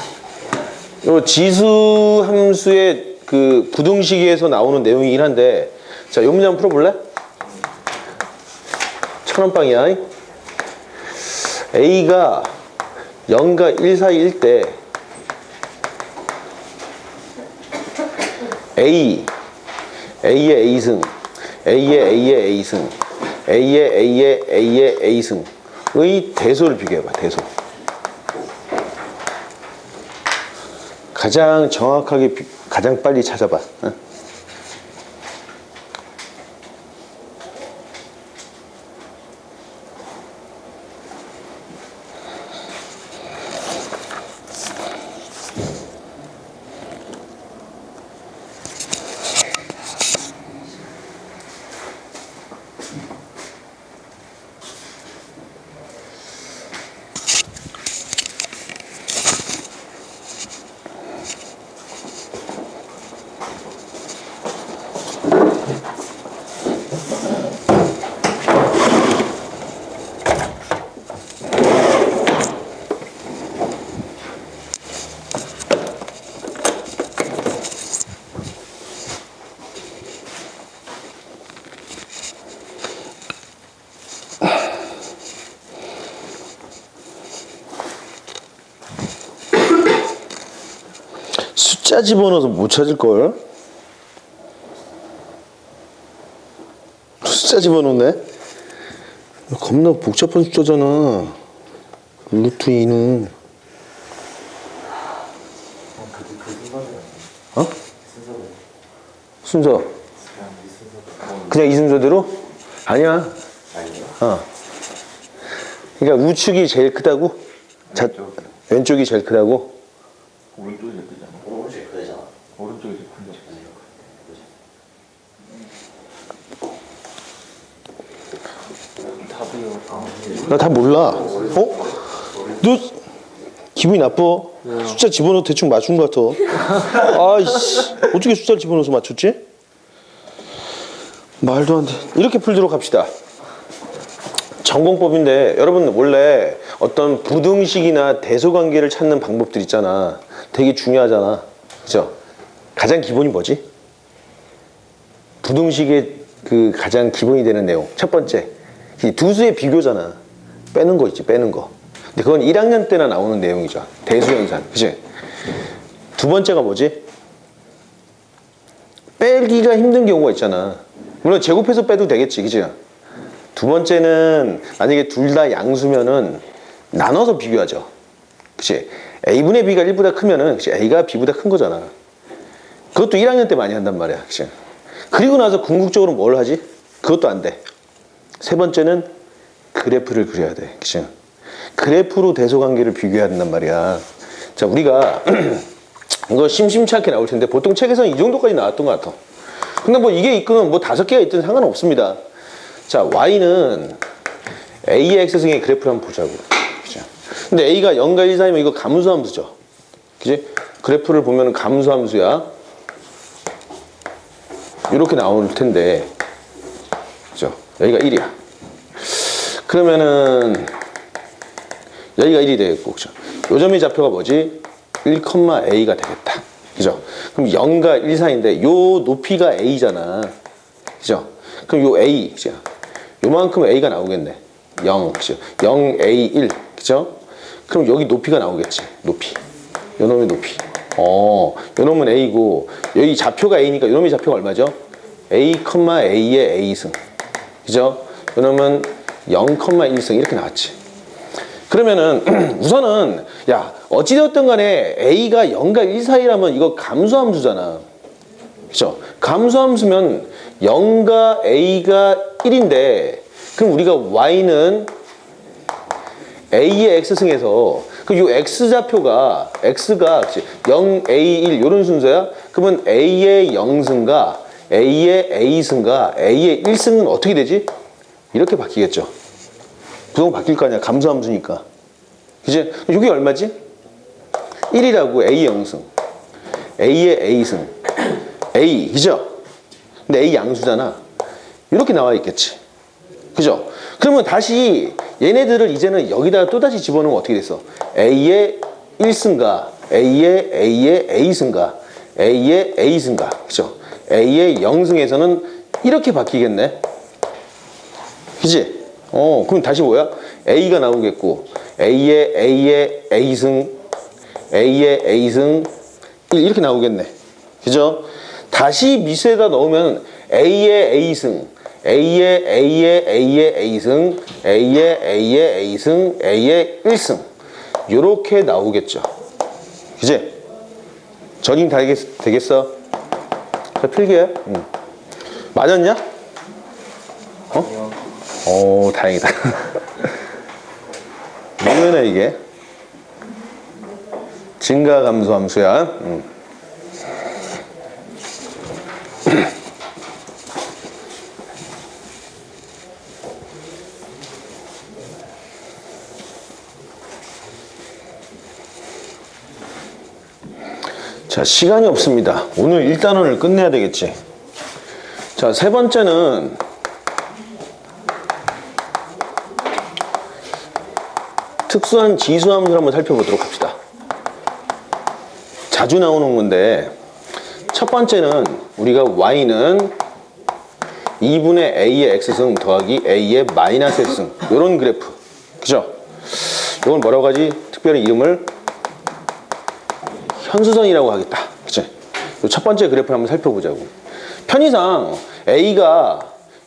요 지수 함수의 그 부등식에서 나오는 내용이긴 한데, 자, 요 문제 한번 풀어볼래? 1000원빵이야. A가 0과 1 사이일 때 A의 A승, A의 A승, A의 A승의 대소를 비교해봐. 대소. 가장 정확하게 가장 빨리 찾아봐. 응? 숫자 집어넣어서 못 찾을걸? 숫자 집어넣네? 겁나 복잡한 숫자잖아. 루트 2는. 어? 순서. 그냥 이 순서대로? 아니야. 어. 그러니까 우측이 제일 크다고? 왼쪽이 제일 크다고? 오른쪽이 제일 크잖아. 오른쪽이 크잖아. 오른쪽이 제일 큰데. 답이요. 나 다 몰라. 어? 너 기분이 나빠? 숫자 집어넣어 대충 맞춘 것 같아. 아이씨, 어떻게 숫자를 집어넣어서 맞췄지? 말도 안 돼. 이렇게 풀도록 합시다. 전공법인데 여러분 원래 어떤 부등식이나 대소관계를 찾는 방법들 있잖아. 되게 중요하잖아. 그죠? 가장 기본이 뭐지? 부등식의 그 가장 기본이 되는 내용. 첫 번째, 이 두 수의 비교잖아. 빼는 거 있지, 빼는 거. 근데 그건 1학년 때나 나오는 내용이죠. 대수연산. 그치? 두 번째가 뭐지? 빼기가 힘든 경우가 있잖아. 물론 제곱해서 빼도 되겠지, 그치? 두 번째는 만약에 둘 다 양수면은 나눠서 비교하죠. 그치? A분의 B가 1보다 크면은 그치? A가 B보다 큰 거잖아. 그것도 1학년 때 많이 한단 말이야. 그치? 그리고 나서 궁극적으로 뭘 하지? 그것도 안 돼. 세 번째는 그래프를 그려야 돼. 그치? 그래프로 대소관계를 비교해야 된단 말이야. 자, 우리가 이거 심심치 않게 나올 텐데 보통 책에서는 이 정도까지 나왔던 것 같아. 근데 뭐 이게 있거나 뭐 5개가 있든 상관없습니다. 자, Y는 A의 X승의 그래프를 한번 보자고. 그죠? 근데 A가 0과 1 사이면 이거 감수함수죠. 그지? 그래프를 보면 감수함수야. 이렇게 나올 텐데. 그죠? 여기가 1이야. 그러면은 여기가 1이 되겠고. 그죠? 요 점의 좌표가 뭐지? 1,A가 되겠다. 그죠? 그럼 0과 1 사이인데 요 높이가 A잖아. 그죠? 그럼 요 A, 그죠? 요만큼 A가 나오겠네. 0, 그죠? 0, A, 1, 그죠? 그럼 여기 높이가 나오겠지. 높이. 요 놈의 높이. 요 놈은 A고, 여기 좌표가 A니까 요 놈의 좌표가 얼마죠? A, A의 A승. 그죠? 요 놈은 0,1승. 이렇게 나왔지. 그러면은, 우선은, 야, 어찌되었든 간에 A가 0과 1 사이라면 이거 감수함수잖아. 그죠? 감수함수면 0과 A가 1인데 그럼 우리가 Y는 A의 X승에서 그 요 X좌표가 X가 0, A, 1 이런 순서야? 그러면 A의 0승과 A의 A승과 A의 1승은 어떻게 되지? 이렇게 바뀌겠죠. 부동 바뀔 거 아니야. 감수함수니까. 그치? 이게 얼마지? 1이라고 A의 0승 A의 A승 A, 그죠? 근데 A 양수잖아. 이렇게 나와 있겠지. 그죠? 그러면 다시 얘네들을 이제는 여기다가 또다시 집어넣으면 어떻게 됐어? A의 1승과 A의 A승과 A의 A승과, 그죠? A의 0승에서는 이렇게 바뀌겠네. 그지? 그럼 다시 뭐야? A가 나오겠고, A의 A승, A의 A승, 이렇게 나오겠네. 그죠? 다시 미수에다 넣으면 A의 A승, A의 A승, A의 A승, A의 1승 요렇게 나오겠죠. 그치? 적용 다 되겠어? 자, 필기해. 맞았냐? 다행이다. 뭐냐 이게? 증가감수함수야. 자, 시간이 없습니다. 오늘 1단원을 끝내야 되겠지. 자, 세 번째는 특수한 지수함수를 한번 살펴보도록 합시다. 자주 나오는 건데 첫 번째는 우리가 Y는 2분의 A의 X승 더하기 A의 마이너스 X승 이런 그래프. 그죠? 이걸 뭐라고 하지? 특별히 이름을 현수선이라고 하겠다. 그치? 첫 번째 그래프를 한번 살펴보자고. 편의상 A가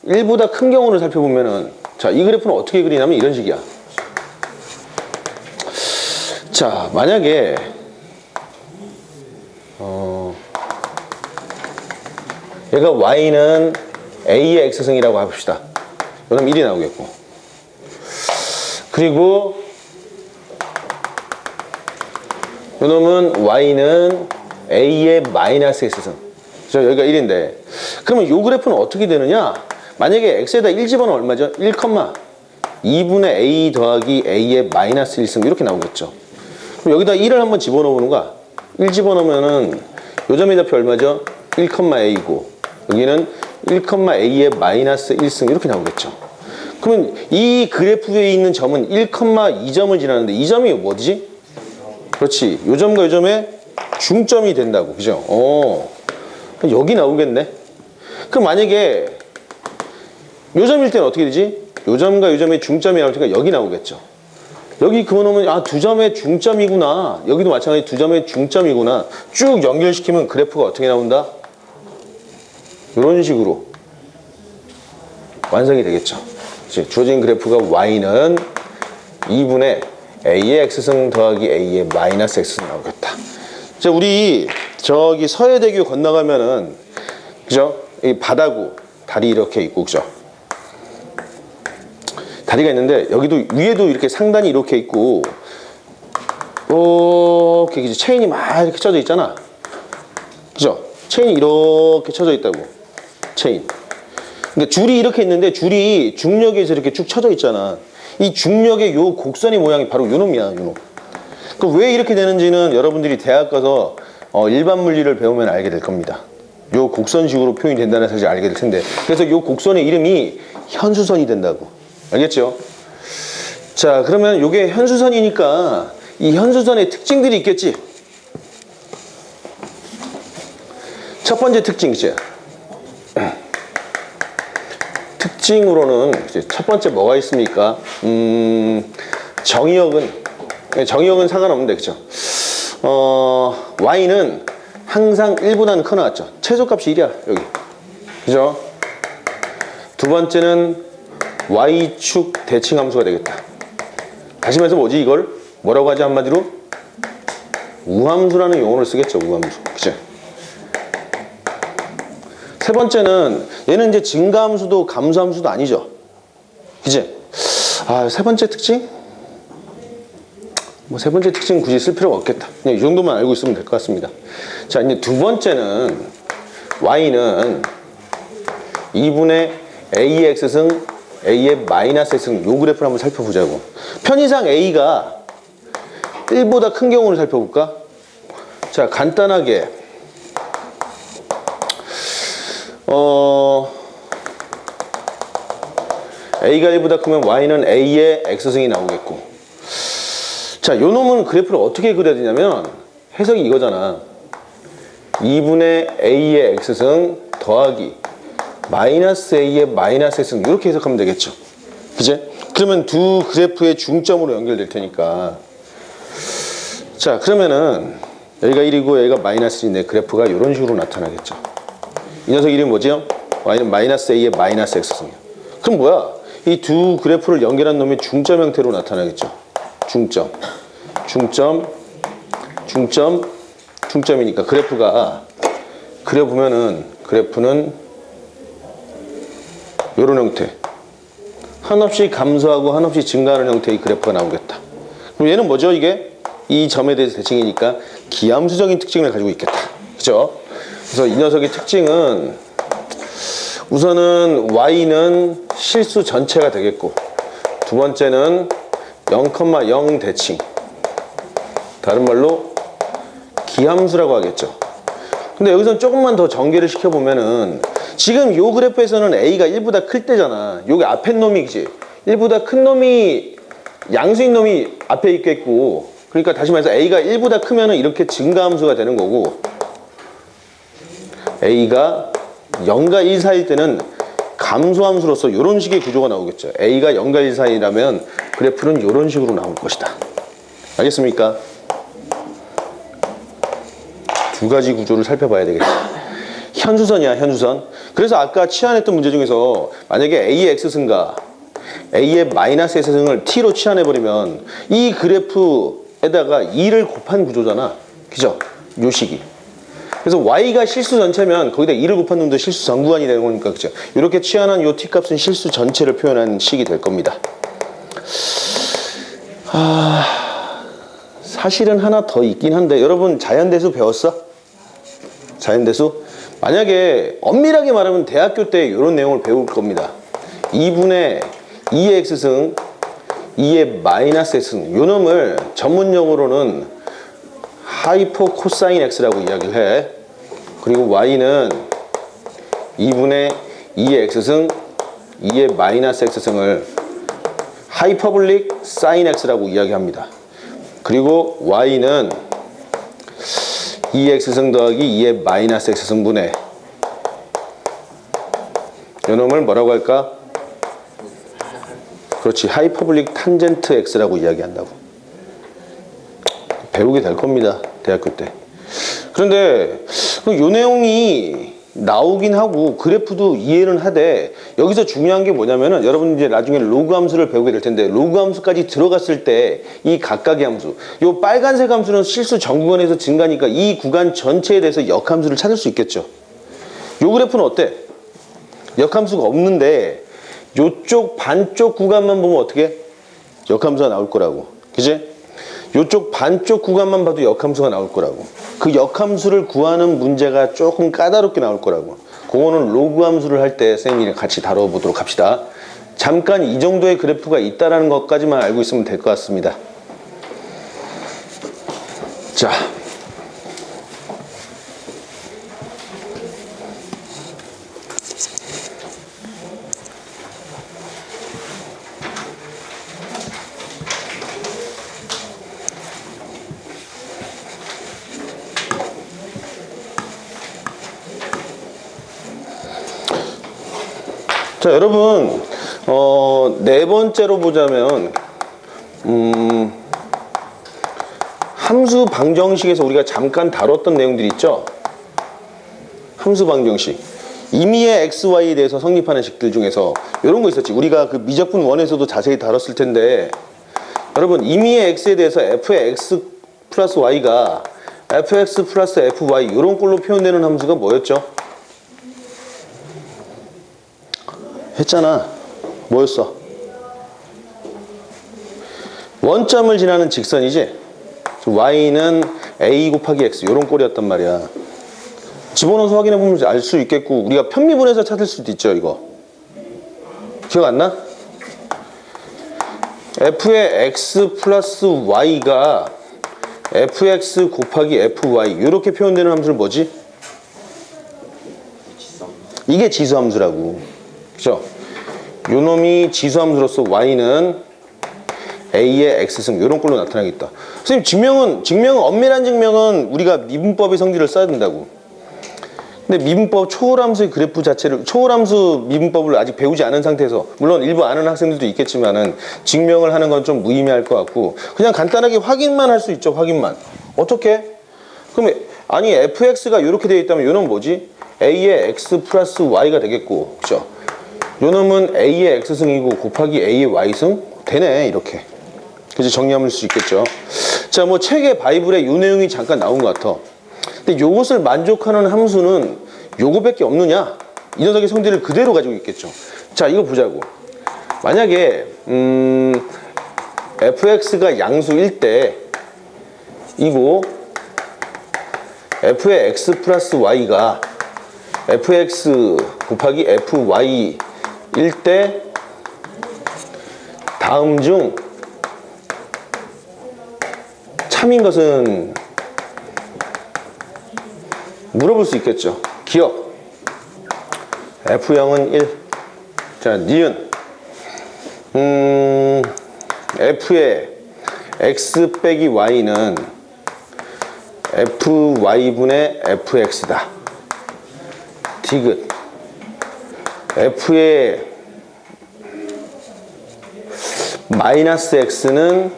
1보다 큰 경우를 살펴보면은, 자, 이 그래프는 어떻게 그리냐면 이런 식이야. 자, 만약에 얘가 y는 a의 x승이라고 합시다. 그럼 1이 나오겠고, 그리고 요놈은 y는 a의 마이너스 x승. 그죠? 여기가 1인데, 그러면 요 그래프는 어떻게 되느냐? 만약에 x에다 1 집어넣으면 얼마죠? 1,2분의 a 더하기 a의 마이너스 1승 이렇게 나오겠죠. 그럼 여기다 1을 한번 집어넣는 거야. 1 집어넣으면은 요 점의 좌표 얼마죠? 1,a고 여기는 1,a의 마이너스 1승 이렇게 나오겠죠. 그러면 이 그래프에 있는 점은 1,2점을 지나는데 이 점이 뭐지? 그렇지. 요 점과 요 점의 중점이 된다고. 그죠? 여기 나오겠네. 그럼 만약에 요 점일 때는 어떻게 되지? 요 점과 요 점의 중점이 나올 테니까 여기 나오겠죠. 여기 그어놓으면 아, 두 점의 중점이구나. 여기도 마찬가지 두 점의 중점이구나. 쭉 연결시키면 그래프가 어떻게 나온다? 이런 식으로 완성이 되겠죠. 이제 주어진 그래프가 y는 2분의 a의 x승 더하기 a의 마이너스 x승 나오겠다. 자, 우리 저기 서해대교 건너가면은, 그죠? 이 바다고 다리 이렇게 있고, 그죠? 다리가 있는데 여기도 위에도 이렇게 상단이 이렇게 있고, 이렇게 체인이 막 이렇게 쳐져 있잖아. 그죠? 체인이 이렇게 쳐져 있다고. 체인. 그러니까 줄이 이렇게 있는데 줄이 중력에 의해서 이렇게 쭉 쳐져 있잖아. 이 중력의 요 곡선의 모양이 바로 요 놈이야, 요 놈. 그 왜 이렇게 되는지는 여러분들이 대학 가서 일반 물리를 배우면 알게 될 겁니다. 요 곡선식으로 표현이 된다는 사실을 알게 될 텐데, 그래서 요 곡선의 이름이 현수선이 된다고. 알겠죠? 자, 그러면 요게 현수선이니까 이 현수선의 특징들이 있겠지? 첫 번째 특징, 이제 특징으로는 이제 첫 번째 뭐가 있습니까? 정의역은 상관없는데, 그쵸? y는 항상 1보다는 커 나왔죠. 최소값이 1이야, 여기. 그죠? 두 번째는 y축 대칭 함수가 되겠다. 다시 말해서 뭐지, 이걸? 뭐라고 하지, 한마디로? 우함수라는 용어를 쓰겠죠, 우함수. 그죠? 세 번째는 얘는 이제 증가함수도 감소함수도 아니죠. 그지? 아, 세 번째 특징? 뭐 세 번째 특징 굳이 쓸 필요가 없겠다. 그냥 이 정도만 알고 있으면 될 것 같습니다. 자, 이제 두 번째는 y는 2분의 a의 x승 a의 마이너스 x승 요 그래프를 한번 살펴보자고. 편의상 a가 1보다 큰 경우를 살펴볼까? 자, 간단하게 a가 1보다 크면 y는 a의 x승이 나오겠고, 자, 요 놈은 그래프를 어떻게 그려야 되냐면 해석이 이거잖아. 2분의 a의 x승 더하기 마이너스 a의 마이너스 x승 이렇게 해석하면 되겠죠. 그제? 그러면 두 그래프의 중점으로 연결될 테니까, 자, 그러면은 여기가 1이고 여기가 마이너스 1인데 그래프가 이런 식으로 나타나겠죠. 이 녀석 이름이 뭐죠? y는 마이너스 a의 마이너스 x승이야. 그럼 뭐야? 이 두 그래프를 연결한 놈이 중점 형태로 나타나겠죠. 중점이니까 그래프가 그려보면은 그래프는 요런 형태, 한없이 감소하고 한없이 증가하는 형태의 그래프가 나오겠다. 그럼 얘는 뭐죠? 이게 이 점에 대해서 대칭이니까 기함수적인 특징을 가지고 있겠다. 그죠? 그래서 이 녀석의 특징은 우선은 y는 실수 전체가 되겠고, 두 번째는 0,0 대칭, 다른 말로 기함수라고 하겠죠. 근데 여기서 조금만 더 전개를 시켜보면은 지금 요 그래프에서는 a가 1보다 클 때잖아. 여기 앞에 놈이, 그치? 1보다 큰 놈이, 양수인 놈이 앞에 있겠고, 그러니까 다시 말해서 a가 1보다 크면은 이렇게 증가함수가 되는 거고, a가 0과 1 사이일 때는 감소함수로서 이런 식의 구조가 나오겠죠. a가 0과 1 사이라면 그래프는 이런 식으로 나올 것이다. 알겠습니까? 두 가지 구조를 살펴봐야 되겠죠. 현수선이야, 현수선. 그래서 아까 치환했던 문제 중에서 만약에 A의 X승과 A의 마이너스 X승을 T로 치환해버리면 이 그래프에다가 2를 곱한 구조잖아. 그죠? 요 식이. 그래서 Y가 실수 전체면 거기다 2를 곱한 놈도 실수 전구간이 되는 거니까, 그죠? 이렇게 치환한 요 T값은 실수 전체를 표현한 식이 될 겁니다. 사실은 하나 더 있긴 한데, 여러분 자연대수 배웠어? 자연대수? 만약에 엄밀하게 말하면 대학교 때 이런 내용을 배울 겁니다. 2분의 2의 X승, 2의 마이너스 X승. 요 놈을 전문용어로는 하이퍼 코사인 X라고 이야기를 해. 그리고 Y는 2분의 2의 X승, 2의 마이너스 X승을 하이퍼블릭 사인 X라고 이야기합니다. 그리고 Y는 2X승 더하기 2의 마이너스 X승분의 요놈을 뭐라고 할까? 그렇지, 하이퍼블릭 탄젠트 X라고 이야기한다고. 배우게 될 겁니다, 대학교 때. 그런데 요 내용이 나오긴 하고 그래프도 이해는 하되, 여기서 중요한 게 뭐냐면은 여러분 이제 나중에 로그 함수를 배우게 될 텐데, 로그 함수까지 들어갔을 때 이 각각의 함수, 요 빨간색 함수는 실수 전 구간에서 증가니까 이 구간 전체에 대해서 역함수를 찾을 수 있겠죠. 요 그래프는 어때? 역함수가 없는데 요쪽 반쪽 구간만 보면 어떻게? 역함수가 나올 거라고. 그지? 요쪽 반쪽 구간만 봐도 역함수가 나올 거라고. 그 역함수를 구하는 문제가 조금 까다롭게 나올 거라고. 그거는 로그 함수를 할 때 선생님이랑 같이 다뤄보도록 합시다. 잠깐 이 정도의 그래프가 있다는 것까지만 알고 있으면 될 것 같습니다. 자, 자, 여러분, 네 번째로 보자면, 함수 방정식에서 우리가 잠깐 다뤘던 내용들 있죠? 함수 방정식. 임의의 XY에 대해서 성립하는 식들 중에서 이런 거 있었지. 우리가 그 미적분 1에서도 자세히 다뤘을 텐데, 여러분, 임의의 X에 대해서 f의 X 플러스 Y가 fx 플러스 fy 이런 꼴로 표현되는 함수가 뭐였죠? 했잖아. 뭐였어? 원점을 지나는 직선이지? y는 a 곱하기 x 이런 꼴이었단 말이야. 집어넣어서 확인해 보면 알 수 있겠고, 우리가 편미분해서 찾을 수도 있죠. 이거 기억 안 나? f의 x 플러스 y가 fx 곱하기 fy 이렇게 표현되는 함수는 뭐지? 이게 지수함수라고. 그죠? 요놈이 지수함수로서 y는 a의 x승 이런 꼴로 나타나겠다. 선생님, 증명은 엄밀한 증명은 우리가 미분법의 성질을 써야 된다고. 근데 미분법 초월함수의 그래프 자체를, 초월함수 미분법을 아직 배우지 않은 상태에서, 물론 일부 아는 학생들도 있겠지만은 증명을 하는 건 좀 무의미할 것 같고, 그냥 간단하게 확인만 할 수 있죠. 확인만. 어떻게? 그럼 아니 fx가 이렇게 되어 있다면 요놈은 뭐지? a의 x 플러스 y가 되겠고, 그죠? 요놈은 a의 x승이고 곱하기 a의 y승 되네. 이렇게. 그래서 정리할 수 있겠죠. 자, 뭐 책의 바이블에 요 내용이 잠깐 나온 것 같아. 근데 요것을 만족하는 함수는 요거밖에 없느냐? 이 녀석의 성질을 그대로 가지고 있겠죠. 자, 이거 보자고. 만약에 fx가 양수일 때 이고 f의 x 플러스 y가 fx 곱하기 fy일 때 다음 중 참인 것은 물어볼 수 있겠죠. 기억. F0은 1. 자, 니은. F의 X 빼기 Y는 FY분의 FX다. 디귿. F의 마이너스 X는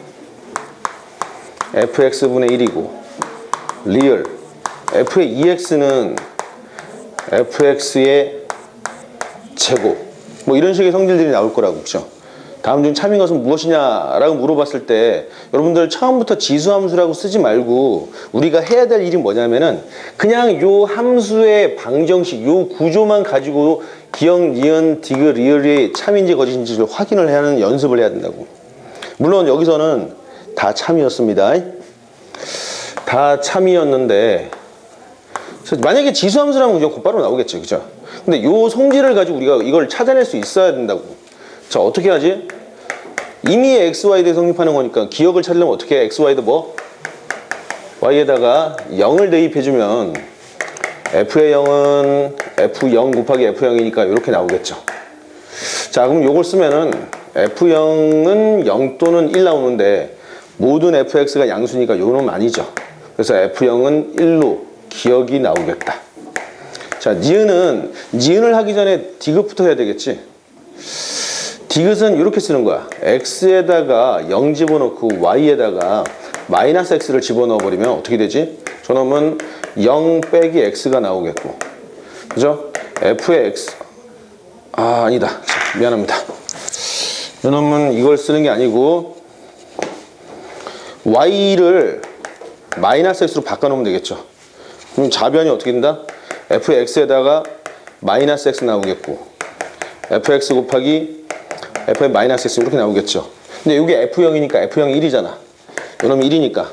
FX분의 1이고, 리얼. f의 2x는 fx의 제곱 뭐 이런 식의 성질들이 나올 거라고. 그죠? 다음 중 참인 것은 무엇이냐라고 물어봤을 때 여러분들 처음부터 지수함수라고 쓰지 말고 우리가 해야 될 일이 뭐냐면은 그냥 요 함수의 방정식 요 구조만 가지고 기억, 니은, 디귿, 리을이 참인지 거짓인지를 확인을 해야 하는 연습을 해야 된다고. 물론 여기서는 다 참이었습니다. 다 참이었는데 만약에 지수함수라면 그냥 곧바로 나오겠죠. 그죠? 근데 요 성질을 가지고 우리가 이걸 찾아낼 수 있어야 된다고. 자, 어떻게 하지? 이미 XY에 대해 성립하는 거니까 기억을 찾으려면 어떻게 해? XY도 뭐? Y에다가 0을 대입해주면 F의 0은 F0 곱하기 F0이니까 이렇게 나오겠죠. 자, 그럼 요걸 쓰면은 F0은 0 또는 1 나오는데 모든 FX가 양수니까 요놈 아니죠. 그래서 F0은 1로 기억이 나오겠다. 자, 니은을 하기 전에 디귿부터 해야 되겠지. 디귿은 이렇게 쓰는 거야. x에다가 0 집어넣고 y에다가 마이너스 x를 집어넣어 버리면 어떻게 되지? 저놈은 0 빼기 x가 나오겠고, 그죠? f의 x 아니다. 자, 미안합니다. 저놈은 이걸 쓰는 게 아니고 y를 마이너스 x로 바꿔놓으면 되겠죠. 그럼 좌변이 어떻게 된다? fx에다가 마이너스 x 나오겠고 fx 곱하기 f의 마이너스 x 이렇게 나오겠죠. 근데 이게 f0이니까 f0이 1이잖아. 이놈이 1이니까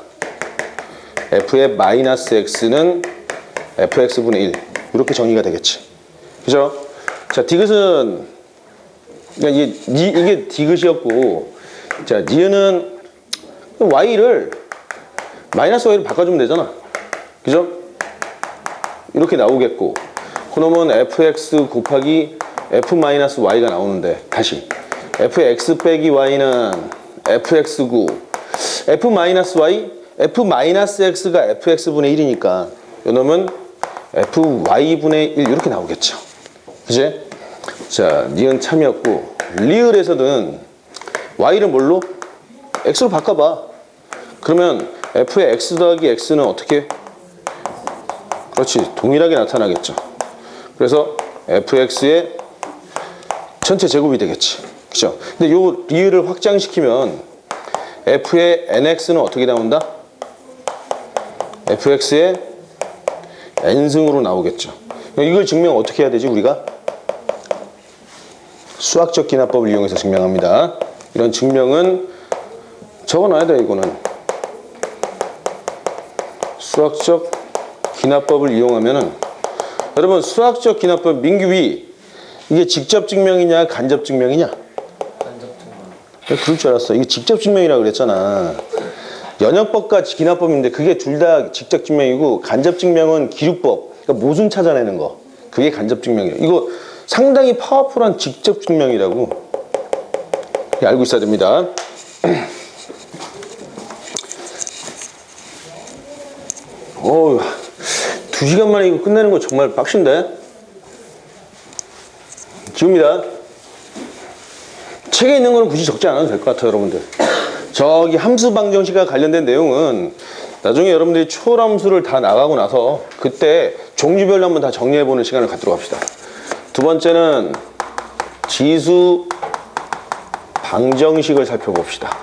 f의 마이너스 x는 fx분의 1 이렇게 정의가 되겠지. 그죠? 자, 디귿은 이게 디귿이었고, 자, 니은은 y를 마이너스 y로 바꿔주면 되잖아. 그죠? 이렇게 나오겠고, 그러면 fx 곱하기 f-y가 나오는데 다시 f의 x 빼기 y는 fx9 f-y f-x가 fx분의 1이니까 요놈은 fy분의 1 이렇게 나오겠죠. 그치? 자, 니은 참이었고, 리을에서는 y를 뭘로? x로 바꿔봐. 그러면 f의 x 더하기 x는 어떻게? 그렇지, 동일하게 나타나겠죠. 그래서 fx의 전체 제곱이 되겠지. 그죠? 근데 요 리을을 확장시키면 f의 nx는 어떻게 나온다? fx의 n승으로 나오겠죠. 이걸 증명 어떻게 해야 되지, 우리가? 수학적 기납법을 이용해서 증명합니다. 이런 증명은 적어놔야 돼, 이거는. 수학적 기납법을 이용하면은, 여러분, 수학적 기납법, 민규비, 이게 직접 증명이냐, 간접 증명이냐? 간접 증명. 그럴 줄 알았어. 이게 직접 증명이라고 그랬잖아. 연역법과 기납법인데 그게 둘 다 직접 증명이고, 간접 증명은 기류법, 그러니까 모순 찾아내는 거. 그게 간접 증명이에요. 이거 상당히 파워풀한 직접 증명이라고 알고 있어야 됩니다. 어우, 2시간 만에 이거 끝내는 거 정말 빡신데? 지웁니다. 책에 있는 거는 굳이 적지 않아도 될 것 같아요, 여러분들. 저기 함수 방정식과 관련된 내용은 나중에 여러분들이 초월함수를 다 나가고 나서 그때 종류별로 한번 다 정리해보는 시간을 갖도록 합시다. 두 번째는 지수 방정식을 살펴봅시다.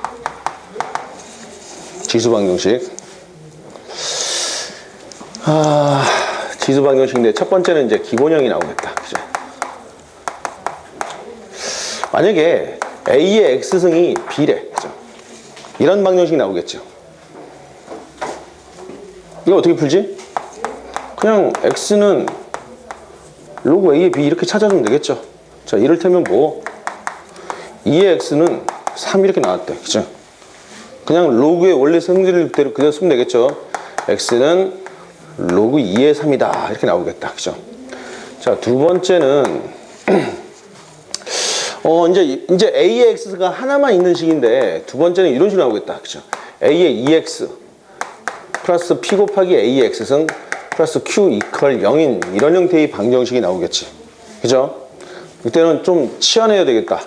지수 방정식. 지수 방정식인데 첫 번째는 이제 기본형이 나오겠다. 그죠? 만약에 A의 X승이 B래. 그죠? 이런 방정식이 나오겠죠. 이거 어떻게 풀지? 그냥 X는 로그 A의 B 이렇게 찾아주면 되겠죠. 자, 이를테면 뭐 2의 X는 3 이렇게 나왔대. 그죠? 그냥 로그의 원래 성질을 그대로 쓰면 되겠죠. X는 로그 2의 3이다. 이렇게 나오겠다. 그죠? 자, 두 번째는 이제 A의 X가 하나만 있는 식인데 두 번째는 이런 식으로 나오겠다. 그죠? A의 2X 플러스 P 곱하기 A의 X승 플러스 Q 이퀄 0인 이런 형태의 방정식이 나오겠지. 그죠? 이때는 좀 치환해야 되겠다.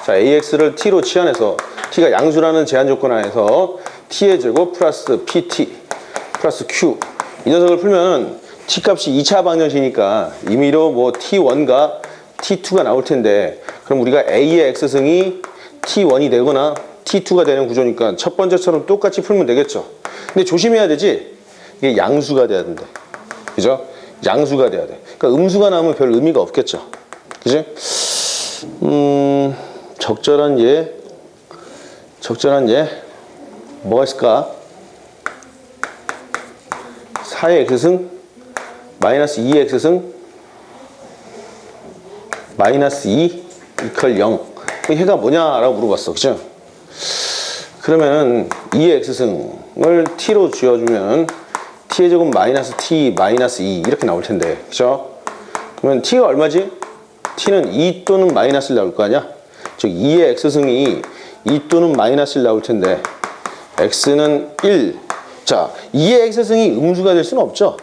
자, AX를 T로 치환해서 T가 양수라는 제한 조건 하에서 T의 제곱 플러스 PT 플러스 Q 이 녀석을 풀면은 t 값이 2차 방정식이니까 임의로 뭐 t1과 t2가 나올 텐데, 그럼 우리가 a의 x승이 t1이 되거나 t2가 되는 구조니까 첫 번째처럼 똑같이 풀면 되겠죠. 근데 조심해야 되지, 이게 양수가 돼야 된대. 그죠? 양수가 돼야 돼. 그러니까 음수가 나오면 별 의미가 없겠죠. 그지? 적절한 예 뭐가 있을까? 4의 x승 마이너스 2의 x승 마이너스 2 이퀄 0. 해가 뭐냐라고 물어봤어. 그죠? 그러면 2의 x승을 t로 쥐어주면 t의 제곱 마이너스 t 마이너스 2 이렇게 나올 텐데, 그죠? 그러면 t가 얼마지? t는 2 또는 마이너스를 나올 거 아니야? 즉 2의 x승이 2 또는 마이너스를 나올 텐데 x는 1. 자, 2의 x승이 음수가 될 수는 없죠.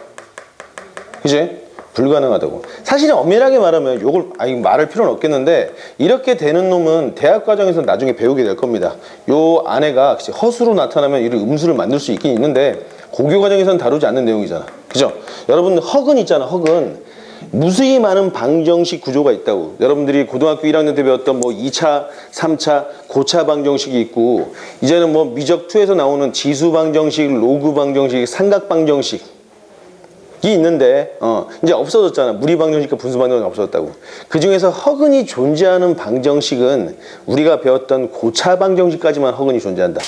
그지? 불가능하다고. 사실은 엄밀하게 말하면 요걸 말할 필요는 없겠는데, 이렇게 되는 놈은 대학 과정에서 나중에 배우게 될 겁니다. 요 안에가 허수로 나타나면 이런 음수를 만들 수 있긴 있는데 고교 과정에서는 다루지 않는 내용이잖아. 그죠? 여러분 허근 있잖아. 허근. 무수히 많은 방정식 구조가 있다고. 여러분들이 고등학교 1학년 때 배웠던 뭐 2차, 3차, 고차 방정식이 있고, 이제는 뭐 미적2에서 나오는 지수 방정식, 로그 방정식, 삼각 방정식이 있는데 이제 없어졌잖아. 무리 방정식과 분수 방정식이 없어졌다고. 그 중에서 허근이 존재하는 방정식은 우리가 배웠던 고차 방정식까지만 허근이 존재한다.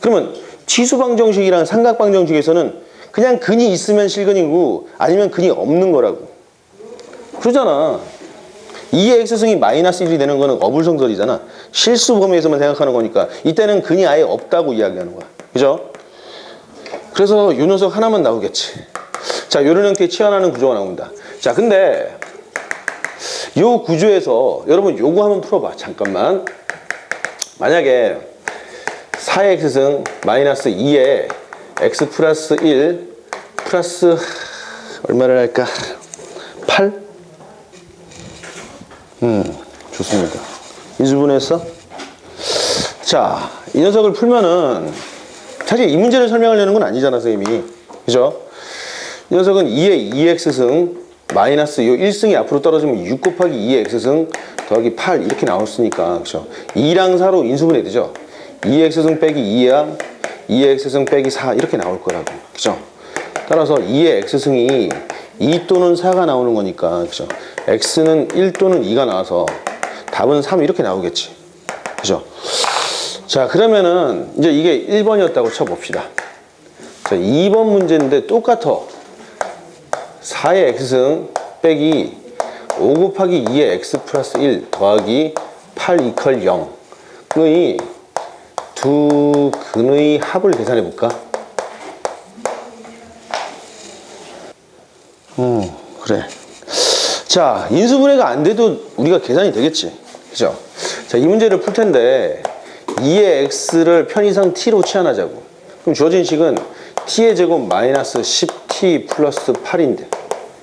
그러면 지수 방정식이랑 삼각 방정식에서는 그냥 근이 있으면 실근이고 아니면 근이 없는 거라고. 그러잖아. 2의 x승이 마이너스 1이 되는 거는 어불성설이잖아. 실수 범위에서만 생각하는 거니까 이때는 근이 아예 없다고 이야기하는 거야. 그죠? 그래서 요 녀석 하나만 나오겠지. 자, 요런 형태의 치환하는 구조가 나옵니다. 자, 근데 요 구조에서 여러분 요거 한번 풀어봐. 잠깐만. 만약에 4의 x승 마이너스 2의 x 플러스 1 플러스 얼마를 할까? 8? 좋습니다. 인수분해했어? 자, 이 녀석을 풀면은 사실 이 문제를 설명하려는 건 아니잖아, 선생님이. 그죠? 이 녀석은 2의 2x승 마이너스 요 1승이 앞으로 떨어지면 6 곱하기 2의 x승 더하기 8 이렇게 나왔으니까, 그죠? 2랑 4로 인수분해 되죠? 2의 x승 빼기 2야 2의 x승 빼기 4 이렇게 나올 거라고. 그죠? 따라서 2의 x승이 2 또는 4가 나오는 거니까, 그죠? x는 1 또는 2가 나와서 답은 3 이렇게 나오겠지. 그죠? 자, 그러면은 이제 이게 1번이었다고 쳐봅시다. 자, 2번 문제인데 똑같아. 4의 x승 빼기 5 곱하기 2의 x 플러스 1 더하기 8 이퀄 0의 두 근의 합을 계산해 볼까? 그래. 자, 인수분해가 안 돼도 우리가 계산이 되겠지. 그죠? 자, 이 문제를 풀 텐데 2의 x를 편의상 t로 치환하자고. 그럼 주어진 식은 t의 제곱 마이너스 10t 플러스 8인데.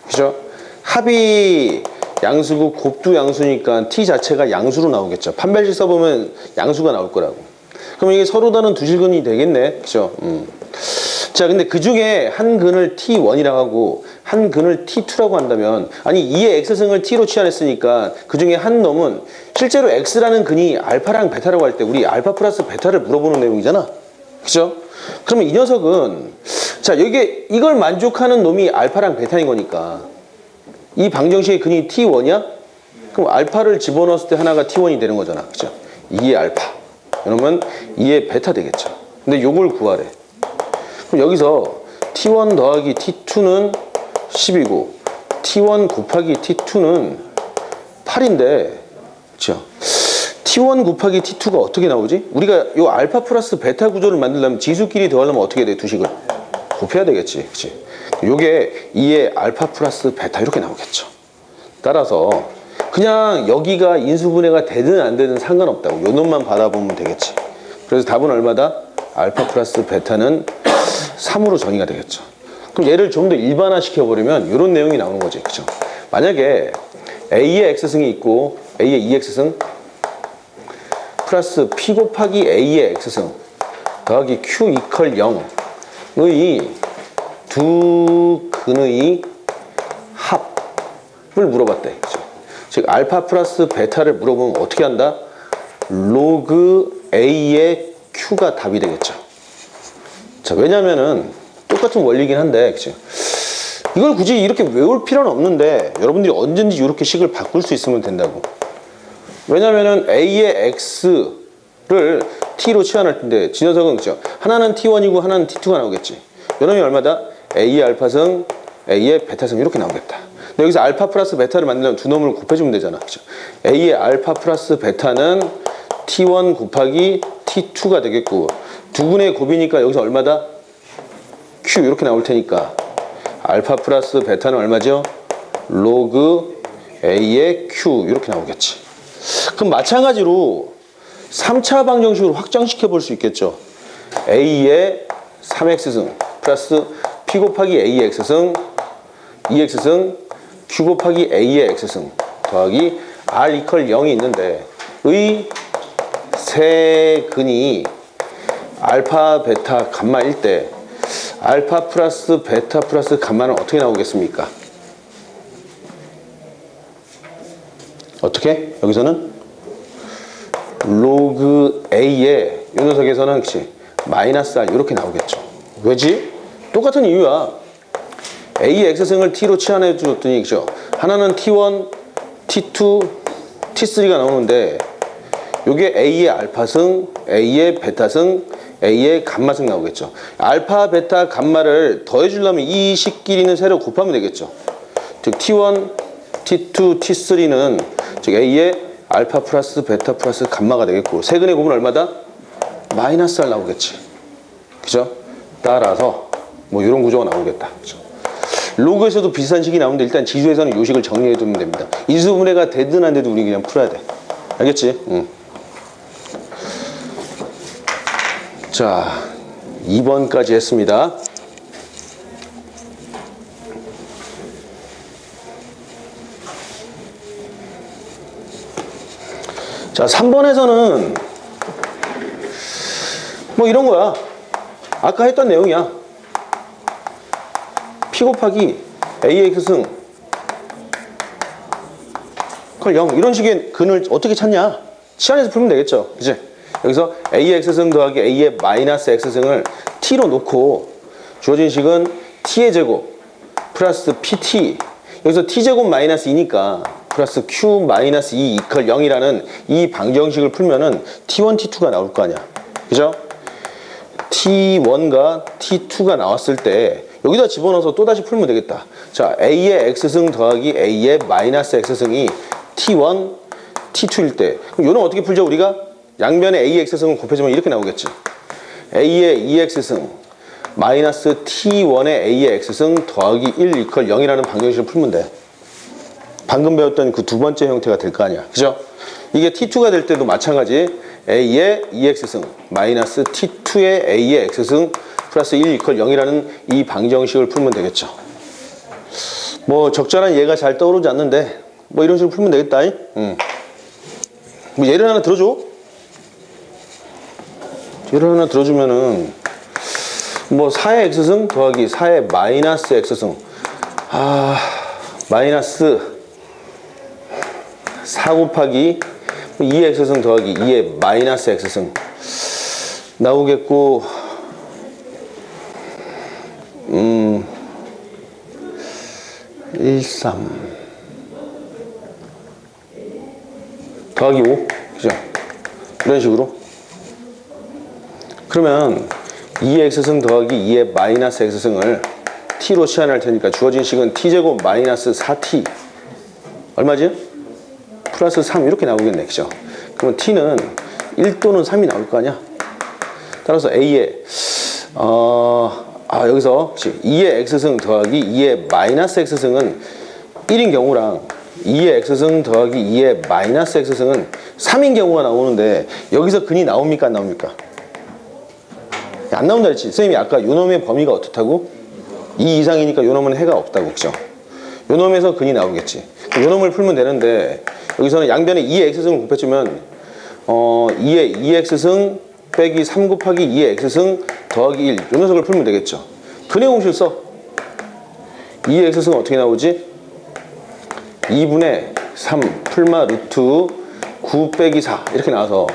그죠? 합이 양수고 곱도 양수니까 t 자체가 양수로 나오겠죠. 판별식 써보면 양수가 나올 거라고. 그럼 이게 서로 다른 두 실근이 되겠네. 그죠? 자, 근데 그 중에 한 근을 t1이라고 하고 한 근을 t2라고 한다면, 아니 2의 x승을 t로 치환했으니까 그 중에 한 놈은 실제로 x라는 근이 알파랑 베타라고 할 때 우리 알파 플러스 베타를 물어보는 내용이잖아. 그죠? 그러면 이 녀석은, 자, 여기에 이걸 만족하는 놈이 알파랑 베타인 거니까 이 방정식의 근이 t1이야? 그럼 알파를 집어넣었을 때 하나가 t1이 되는 거잖아. 그죠? 2의 알파. 그러면 2의 베타 되겠죠. 근데 요걸 구하래. 그럼 여기서 t1 더하기 t2는 10이고 t1 곱하기 t2는 8인데, 그렇죠? t1 곱하기 t2가 어떻게 나오지? 우리가 요 알파 플러스 베타 구조를 만들려면 지수끼리 더하려면 어떻게 돼? 두 식을 곱해야 되겠지. 그치? 요게 2의 알파 플러스 베타 이렇게 나오겠죠. 따라서 그냥 여기가 인수분해가 되든 안 되든 상관없다고. 요 놈만 바라보면 되겠지. 그래서 답은 얼마다? 알파 플러스 베타는 3으로 정의가 되겠죠. 그럼 얘를 좀 더 일반화 시켜버리면 이런 내용이 나오는 거지. 그죠? 만약에 A의 X승이 있고 A의 2X승 플러스 P 곱하기 A의 X승 더하기 Q 이퀄 0의 두 근의 합을 물어봤대. 그죠? 즉 알파 플러스 베타를 물어보면 어떻게 한다? 로그 A의 Q가 답이 되겠죠. 자, 왜냐면은 똑같은 원리긴 한데, 그죠? 이걸 굳이 이렇게 외울 필요는 없는데 여러분들이 언제든지 이렇게 식을 바꿀 수 있으면 된다고. 왜냐면은 A의 X를 T로 치환할 텐데 지 녀석은 그죠? 하나는 T1이고 하나는 T2가 나오겠지. 요놈이 얼마다? A의 알파승, A의 베타승 이렇게 나오겠다. 근데 여기서 알파 플러스 베타를 만들려면 두 놈을 곱해주면 되잖아. 그죠? A의 알파 플러스 베타는 T1 곱하기 T2가 되겠고 두 분의 곱이니까 여기서 얼마다? Q 이렇게 나올 테니까 알파 플러스 베타는 얼마죠? 로그 A의 Q 이렇게 나오겠지. 그럼 마찬가지로 3차 방정식으로 확장시켜 볼 수 있겠죠. A의 3X승 플러스 P 곱하기 A의 X승 2X승 Q 곱하기 A의 X승 더하기 R 이퀄 0이 있는데 의 세 근이 알파, 베타, 감마일 때 알파 플러스 베타 플러스 감마는 어떻게 나오겠습니까? 어떻게? 여기서는 로그 A의 이 녀석에서는 그치 마이너스 R 이렇게 나오겠죠. 왜지? 똑같은 이유야. A의 X승을 T로 치환해 줬더니 그죠? 하나는 T1, T2, T3가 나오는데 요게 A의 알파승, A의 베타승, A의 감마승 나오겠죠. 알파, 베타, 감마를 더해주려면 이 식끼리는 세로 곱하면 되겠죠. 즉 T1, T2, T3는 즉 A의 알파 플러스 베타 플러스 감마가 되겠고 세근의 곱은 얼마다? 마이너스 R 나오겠지. 그죠? 따라서 뭐 이런 구조가 나오겠다. 그죠? 로그에서도 비슷한 식이 나오는데 일단 지수에서는 이 식을 정리해 두면 됩니다. 인수분해가 되든 안 되든 우리 그냥 풀어야 돼. 알겠지? 응. 자, 2번까지 했습니다. 자, 3번에서는 뭐 이런 거야. 아까 했던 내용이야. P 곱하기 AX승 그걸 0 이런 식의 근을 어떻게 찾냐? 치환해서 풀면 되겠죠. 그치? 여기서 AX승 더하기 A의 마이너스 X승을 T로 놓고 주어진 식은 T의 제곱 플러스 PT 여기서 T제곱 마이너스 2니까 플러스 Q 마이너스 2 이퀄 0이라는 이 방정식을 풀면은 T1, T2가 나올 거 아니야. 그죠? T1과 T2가 나왔을 때 여기다 집어넣어서 또다시 풀면 되겠다. 자, A의 X승 더하기 A의 마이너스 X승이 T1, T2일 때 그럼 요는 어떻게 풀죠? 우리가 양변에 A의 X승을 곱해주면 이렇게 나오겠지. A의 2X승 마이너스 T1의 A의 X승 더하기 1 이퀄 0이라는 방정식을 풀면 돼. 방금 배웠던 그 두 번째 형태가 될 거 아니야. 그죠? 이게 T2가 될 때도 마찬가지 A의 2X승 마이너스 T2의 A의 X승 플러스 1 이퀄 0이라는 이 방정식을 풀면 되겠죠. 뭐 적절한 예가 잘 떠오르지 않는데 뭐 이런 식으로 풀면 되겠다. 뭐 예를 하나 들어줘. 예를 하나 들어주면은 뭐 4의 X승 더하기 4의 마이너스 X승 마이너스 4 곱하기 2의 X승 더하기 2의 마이너스 X승 나오겠고 1, 3 더하기 5 그죠? 이런 식으로 그러면 2의 X승 더하기 2의 마이너스 X승을 T로 치환할 테니까 주어진 식은 T제곱 마이너스 4T 얼마지? 플러스 3 이렇게 나오겠네. 그죠? 그러면 T는 1 또는 3이 나올 거 아니야? 따라서 A의 여기서 2의 X승 더하기 2의 마이너스 X승은 1인 경우랑 2의 X승 더하기 2의 마이너스 X승은 3인 경우가 나오는데 여기서 근이 나옵니까 안 나옵니까? 안 나온다 했지. 선생님이 아까 요놈의 범위가 어떻다고? 2 이상이니까 요놈은 해가 없다고. 그죠? 요놈에서 근이 나오겠지. 요놈을 풀면 되는데 여기서는 양변에 2의 X승을 곱해주면 2의 2X승 빼기 3 곱하기 2의 X승 더하기 1 요 녀석을 풀면 되겠죠. 근의 공식을 써. 이 x승은 어떻게 나오지? 2분의 3 풀마 루트 9 빼기 4 이렇게 나와서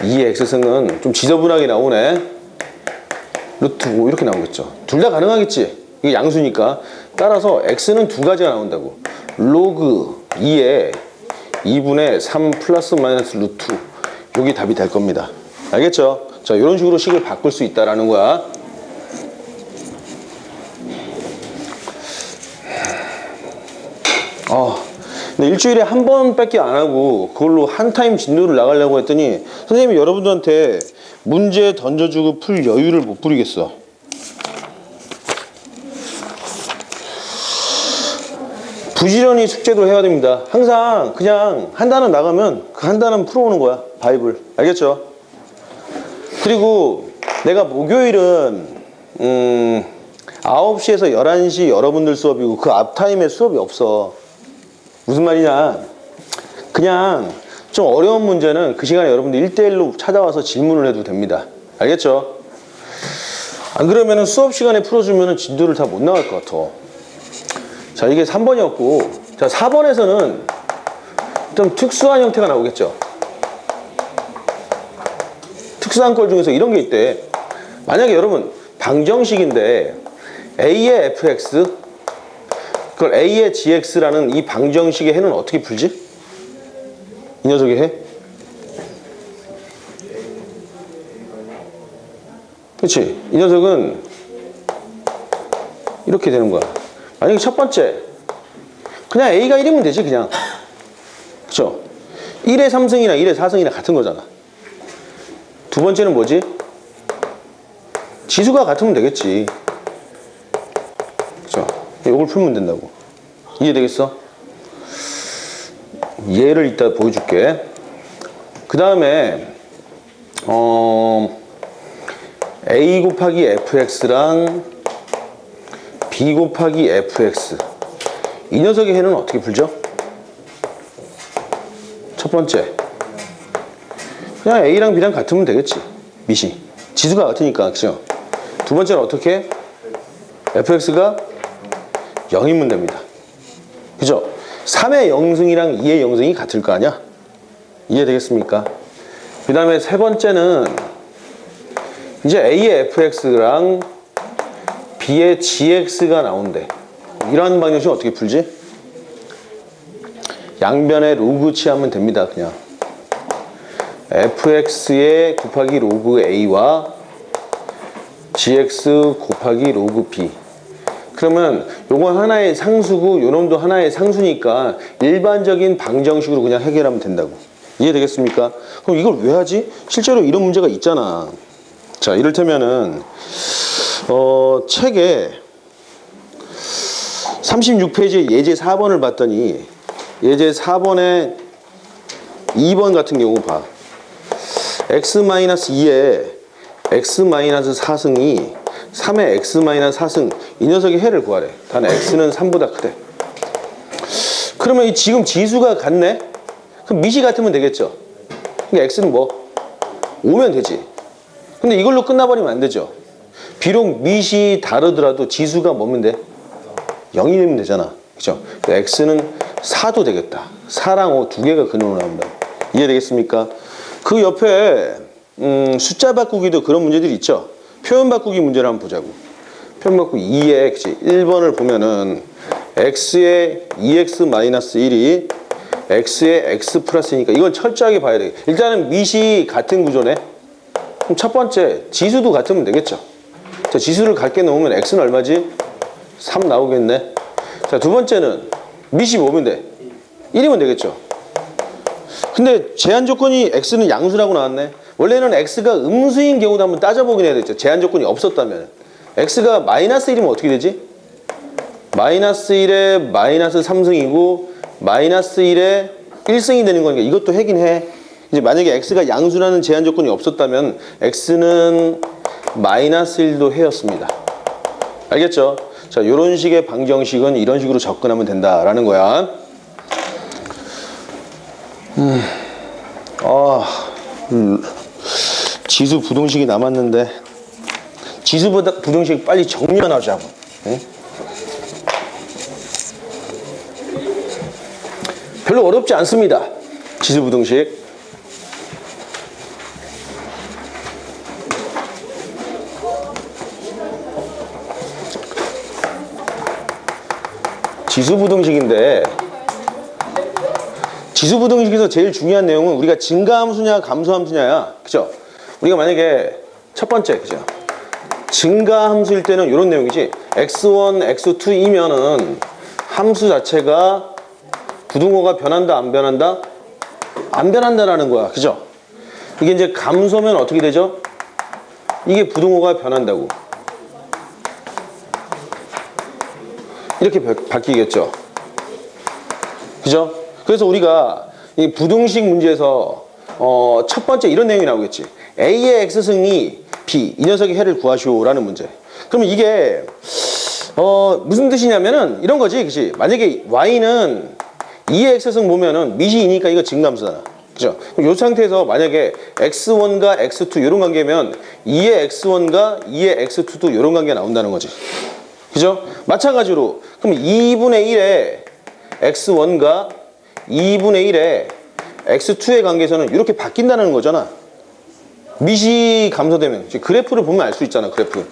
이 x승은 좀 지저분하게 나오네. 루트 5 이렇게 나오겠죠. 둘 다 가능하겠지. 이게 양수니까. 따라서 x는 두 가지가 나온다고. 로그 2에 2분의 3 플러스 마이너스 루트. 여기 답이 될 겁니다. 알겠죠? 자, 이런 식으로 식을 바꿀 수 있다라는 거야. 근데 일주일에 한 번밖에 안 하고 그걸로 한 타임 진도를 나가려고 했더니 선생님이 여러분들한테 문제 던져주고 풀 여유를 못 부리겠어. 부지런히 숙제도 해야 됩니다. 항상 그냥 한 단원 나가면 그 한 단원 풀어오는 거야. 바이블. 알겠죠? 그리고 내가 목요일은 9시에서 11시 여러분들 수업이고 그 앞타임에 수업이 없어. 무슨 말이냐, 그냥 좀 어려운 문제는 그 시간에 여러분들 1대1로 찾아와서 질문을 해도 됩니다. 알겠죠? 안 그러면 수업 시간에 풀어주면 진도를 다 못 나갈 것 같아. 자, 이게 3번이었고, 자, 4번에서는 좀 특수한 형태가 나오겠죠. 특수한 걸 중에서 이런 게 있대. 만약에 여러분 방정식인데 a의 fx 그걸 a의 gx라는 이 방정식의 해는 어떻게 풀지? 이 녀석의 해? 그렇지? 이 녀석은 이렇게 되는 거야. 만약에 첫 번째 그냥 a가 1이면 되지 그냥. 그렇죠? 1의 3승이나 1의 4승이나 같은 거잖아. 두 번째는 뭐지? 지수가 같으면 되겠지. 그렇죠? 이걸 풀면 된다고. 이해되겠어? 얘를 이따 보여줄게. 그 다음에 a 곱하기 fx랑 b 곱하기 fx 이 녀석의 해는 어떻게 풀죠? 첫 번째 그냥 a랑 b랑 같으면 되겠지. 밑이 지수가 같으니까. 그죠? 두 번째는 어떻게? fx가 0이면 됩니다. 그죠? 3의 0승이랑 2의 0승이 같을 거 아니야? 이해되겠습니까? 그 다음에 세 번째는 이제 a의 fx랑 b의 gx가 나온대. 이러한 방정식은 어떻게 풀지? 양변에 로그 취하면 됩니다. 그냥 fx의 곱하기 로그 a와 gx 곱하기 로그 b. 그러면 요건 하나의 상수고 요놈도 하나의 상수니까 일반적인 방정식으로 그냥 해결하면 된다고. 이해되겠습니까? 그럼 이걸 왜 하지? 실제로 이런 문제가 있잖아. 자, 이를테면은 책에 36페이지에 예제 4번을 봤더니 예제 4번에 2번 같은 경우 봐. x-2에 x-4승이 3의 x-4승 이 녀석의 해를 구하래. 단 x는 3보다 크대. 그러면 이 지금 지수가 같네? 그럼 밑이 같으면 되겠죠. 그러니까 x는 뭐? 5면 되지. 근데 이걸로 끝나버리면 안 되죠. 비록 밑이 다르더라도 지수가 뭐면 돼? 0이 되면 되잖아. 그죠? x는 4도 되겠다. 4랑 5 두 개가 근원으로 나온다. 이해되겠습니까? 그 옆에 숫자 바꾸기도 그런 문제들이 있죠. 표현 바꾸기 문제를 한번 보자고. 표현 바꾸기 2에 그치? 1번을 보면은 x의 2x-1이 x의 x 플러스니까 이건 철저하게 봐야 돼. 일단은 밑이 같은 구조네. 그럼 첫 번째 지수도 같으면 되겠죠. 자, 지수를 같게 놓으면 x는 얼마지? 3 나오겠네. 자, 두 번째는 밑이 뭐면 돼? 1이면 되겠죠. 근데 제한 조건이 x는 양수라고 나왔네. 원래는 x가 음수인 경우도 한번 따져보긴 해야 되죠. 제한 조건이 없었다면. x가 마이너스 1이면 어떻게 되지? 마이너스 1에 마이너스 3승이고 마이너스 1에 1승이 되는 거니까 이것도 해긴 해. 이제 만약에 x가 양수라는 제한 조건이 없었다면 x는 마이너스 1도 해였습니다. 알겠죠? 자, 이런 식의 방정식은 이런 식으로 접근하면 된다라는 거야. 지수 부동식이 남았는데 지수보다 부동식 빨리 정리하자고. 응? 별로 어렵지 않습니다. 지수부등식. 지수부등식인데 지수부등식에서 제일 중요한 내용은 우리가 증가함수냐 감소함수냐야. 그죠? 우리가 만약에 첫 번째, 그죠? 증가함수일 때는 이런 내용이지. x1, x2이면은 함수 자체가 부등호가 변한다, 안 변한다? 안 변한다라는 거야. 그죠? 이게 이제 감소면 어떻게 되죠? 이게 부등호가 변한다고. 이렇게 바뀌겠죠. 그죠? 그래서 우리가 이 부등식 문제에서 첫 번째 이런 내용이 나오겠지. A의 x승이 B, 이 녀석의 해를 구하시오라는 문제. 그러면 이게 무슨 뜻이냐면은 이런 거지. 그치? 만약에 Y는 2의 x승 보면은 밑이 2니까 이거 증감수잖아. 그죠? 이 상태에서 만약에 x1과 x2 이런 관계면 2의 x1과 2의 x2도 이런 관계가 나온다는 거지. 그죠? 마찬가지로 그럼 2분의 1의 x1과 2분의 1의 x2의 관계에서는 이렇게 바뀐다는 거잖아. 밑이 감소되면 그래프를 보면 알 수 있잖아. 그래프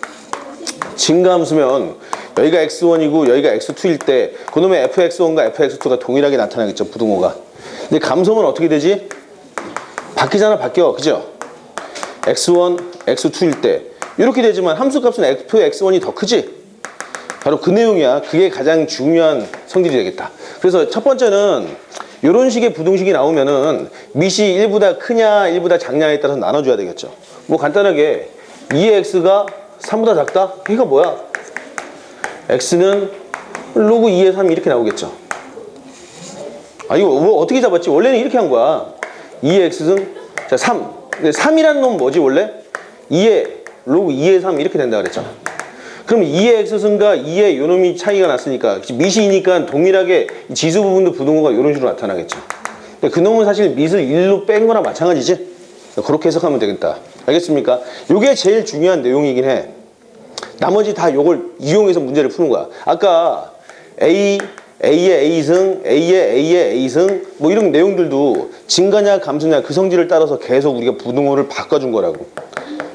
증가함수면 여기가 x1이고 여기가 x2일 때 그놈의 fx1과 fx2가 동일하게 나타나겠죠. 부등호가. 근데 감소면 어떻게 되지? 바뀌잖아. 바뀌어. 그죠? x1, x2일 때 이렇게 되지만 함수값은 fx1이 더 크지? 바로 그 내용이야. 그게 가장 중요한 성질이 되겠다. 그래서 첫 번째는 이런 식의 부등식이 나오면은 밑이 1보다 크냐 1보다 작냐에 따라서 나눠줘야 되겠죠. 뭐 간단하게 2의 x가 3보다 작다? 이거 뭐야? x는 로그 2의 3 이렇게 나오겠죠. 아 이거 뭐 어떻게 잡았지? 원래는 이렇게 한 거야. 2의 x승 자 3. 근데 3이라는 놈 뭐지 원래? 2의 로그 2의 3 이렇게 된다 그랬잖아. 그럼 2의 x승과 2의 요놈이 차이가 났으니까 밑이니까 동일하게 지수 부분도 부등호가 이런 식으로 나타나겠죠. 근데 그놈은 사실 밑을 1로 뺀 거나 마찬가지지. 그렇게 해석하면 되겠다. 알겠습니까? 이게 제일 중요한 내용이긴 해. 나머지 다 이걸 이용해서 문제를 푸는 거야. 아까 A의 A승, A의 A승 뭐 이런 내용들도 증가냐 감소냐 그 성질을 따라서 계속 우리가 부등호를 바꿔준 거라고.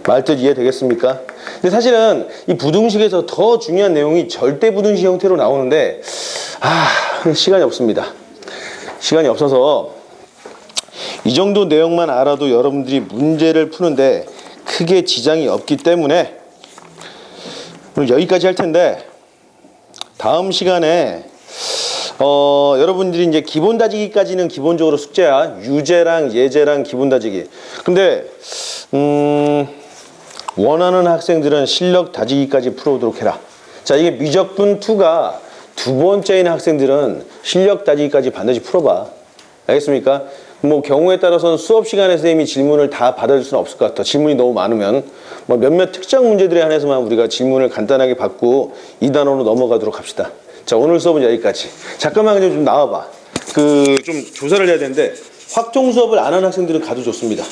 말뜻 이해되겠습니까? 근데 사실은 이 부등식에서 더 중요한 내용이 절대 부등식 형태로 나오는데 시간이 없습니다. 시간이 없어서 이 정도 내용만 알아도 여러분들이 문제를 푸는데 크게 지장이 없기 때문에 오늘 여기까지 할 텐데 다음 시간에 여러분들이 이제 기본 다지기까지는 기본적으로 숙제야. 유제랑 예제랑 기본 다지기. 근데 원하는 학생들은 실력 다지기까지 풀어오도록 해라. 자, 이게 미적분 2가 두 번째인 학생들은 실력 다지기까지 반드시 풀어봐. 알겠습니까? 뭐 경우에 따라서는 수업 시간에 선생님이 질문을 다 받아줄 수는 없을 것 같아. 질문이 너무 많으면 뭐 몇몇 특정 문제들에 한해서만 우리가 질문을 간단하게 받고 2단원으로 넘어가도록 합시다. 자, 오늘 수업은 여기까지. 잠깐만 좀 나와봐. 좀 조사를 해야 되는데 확정 수업을 안 하는 학생들은 가도 좋습니다.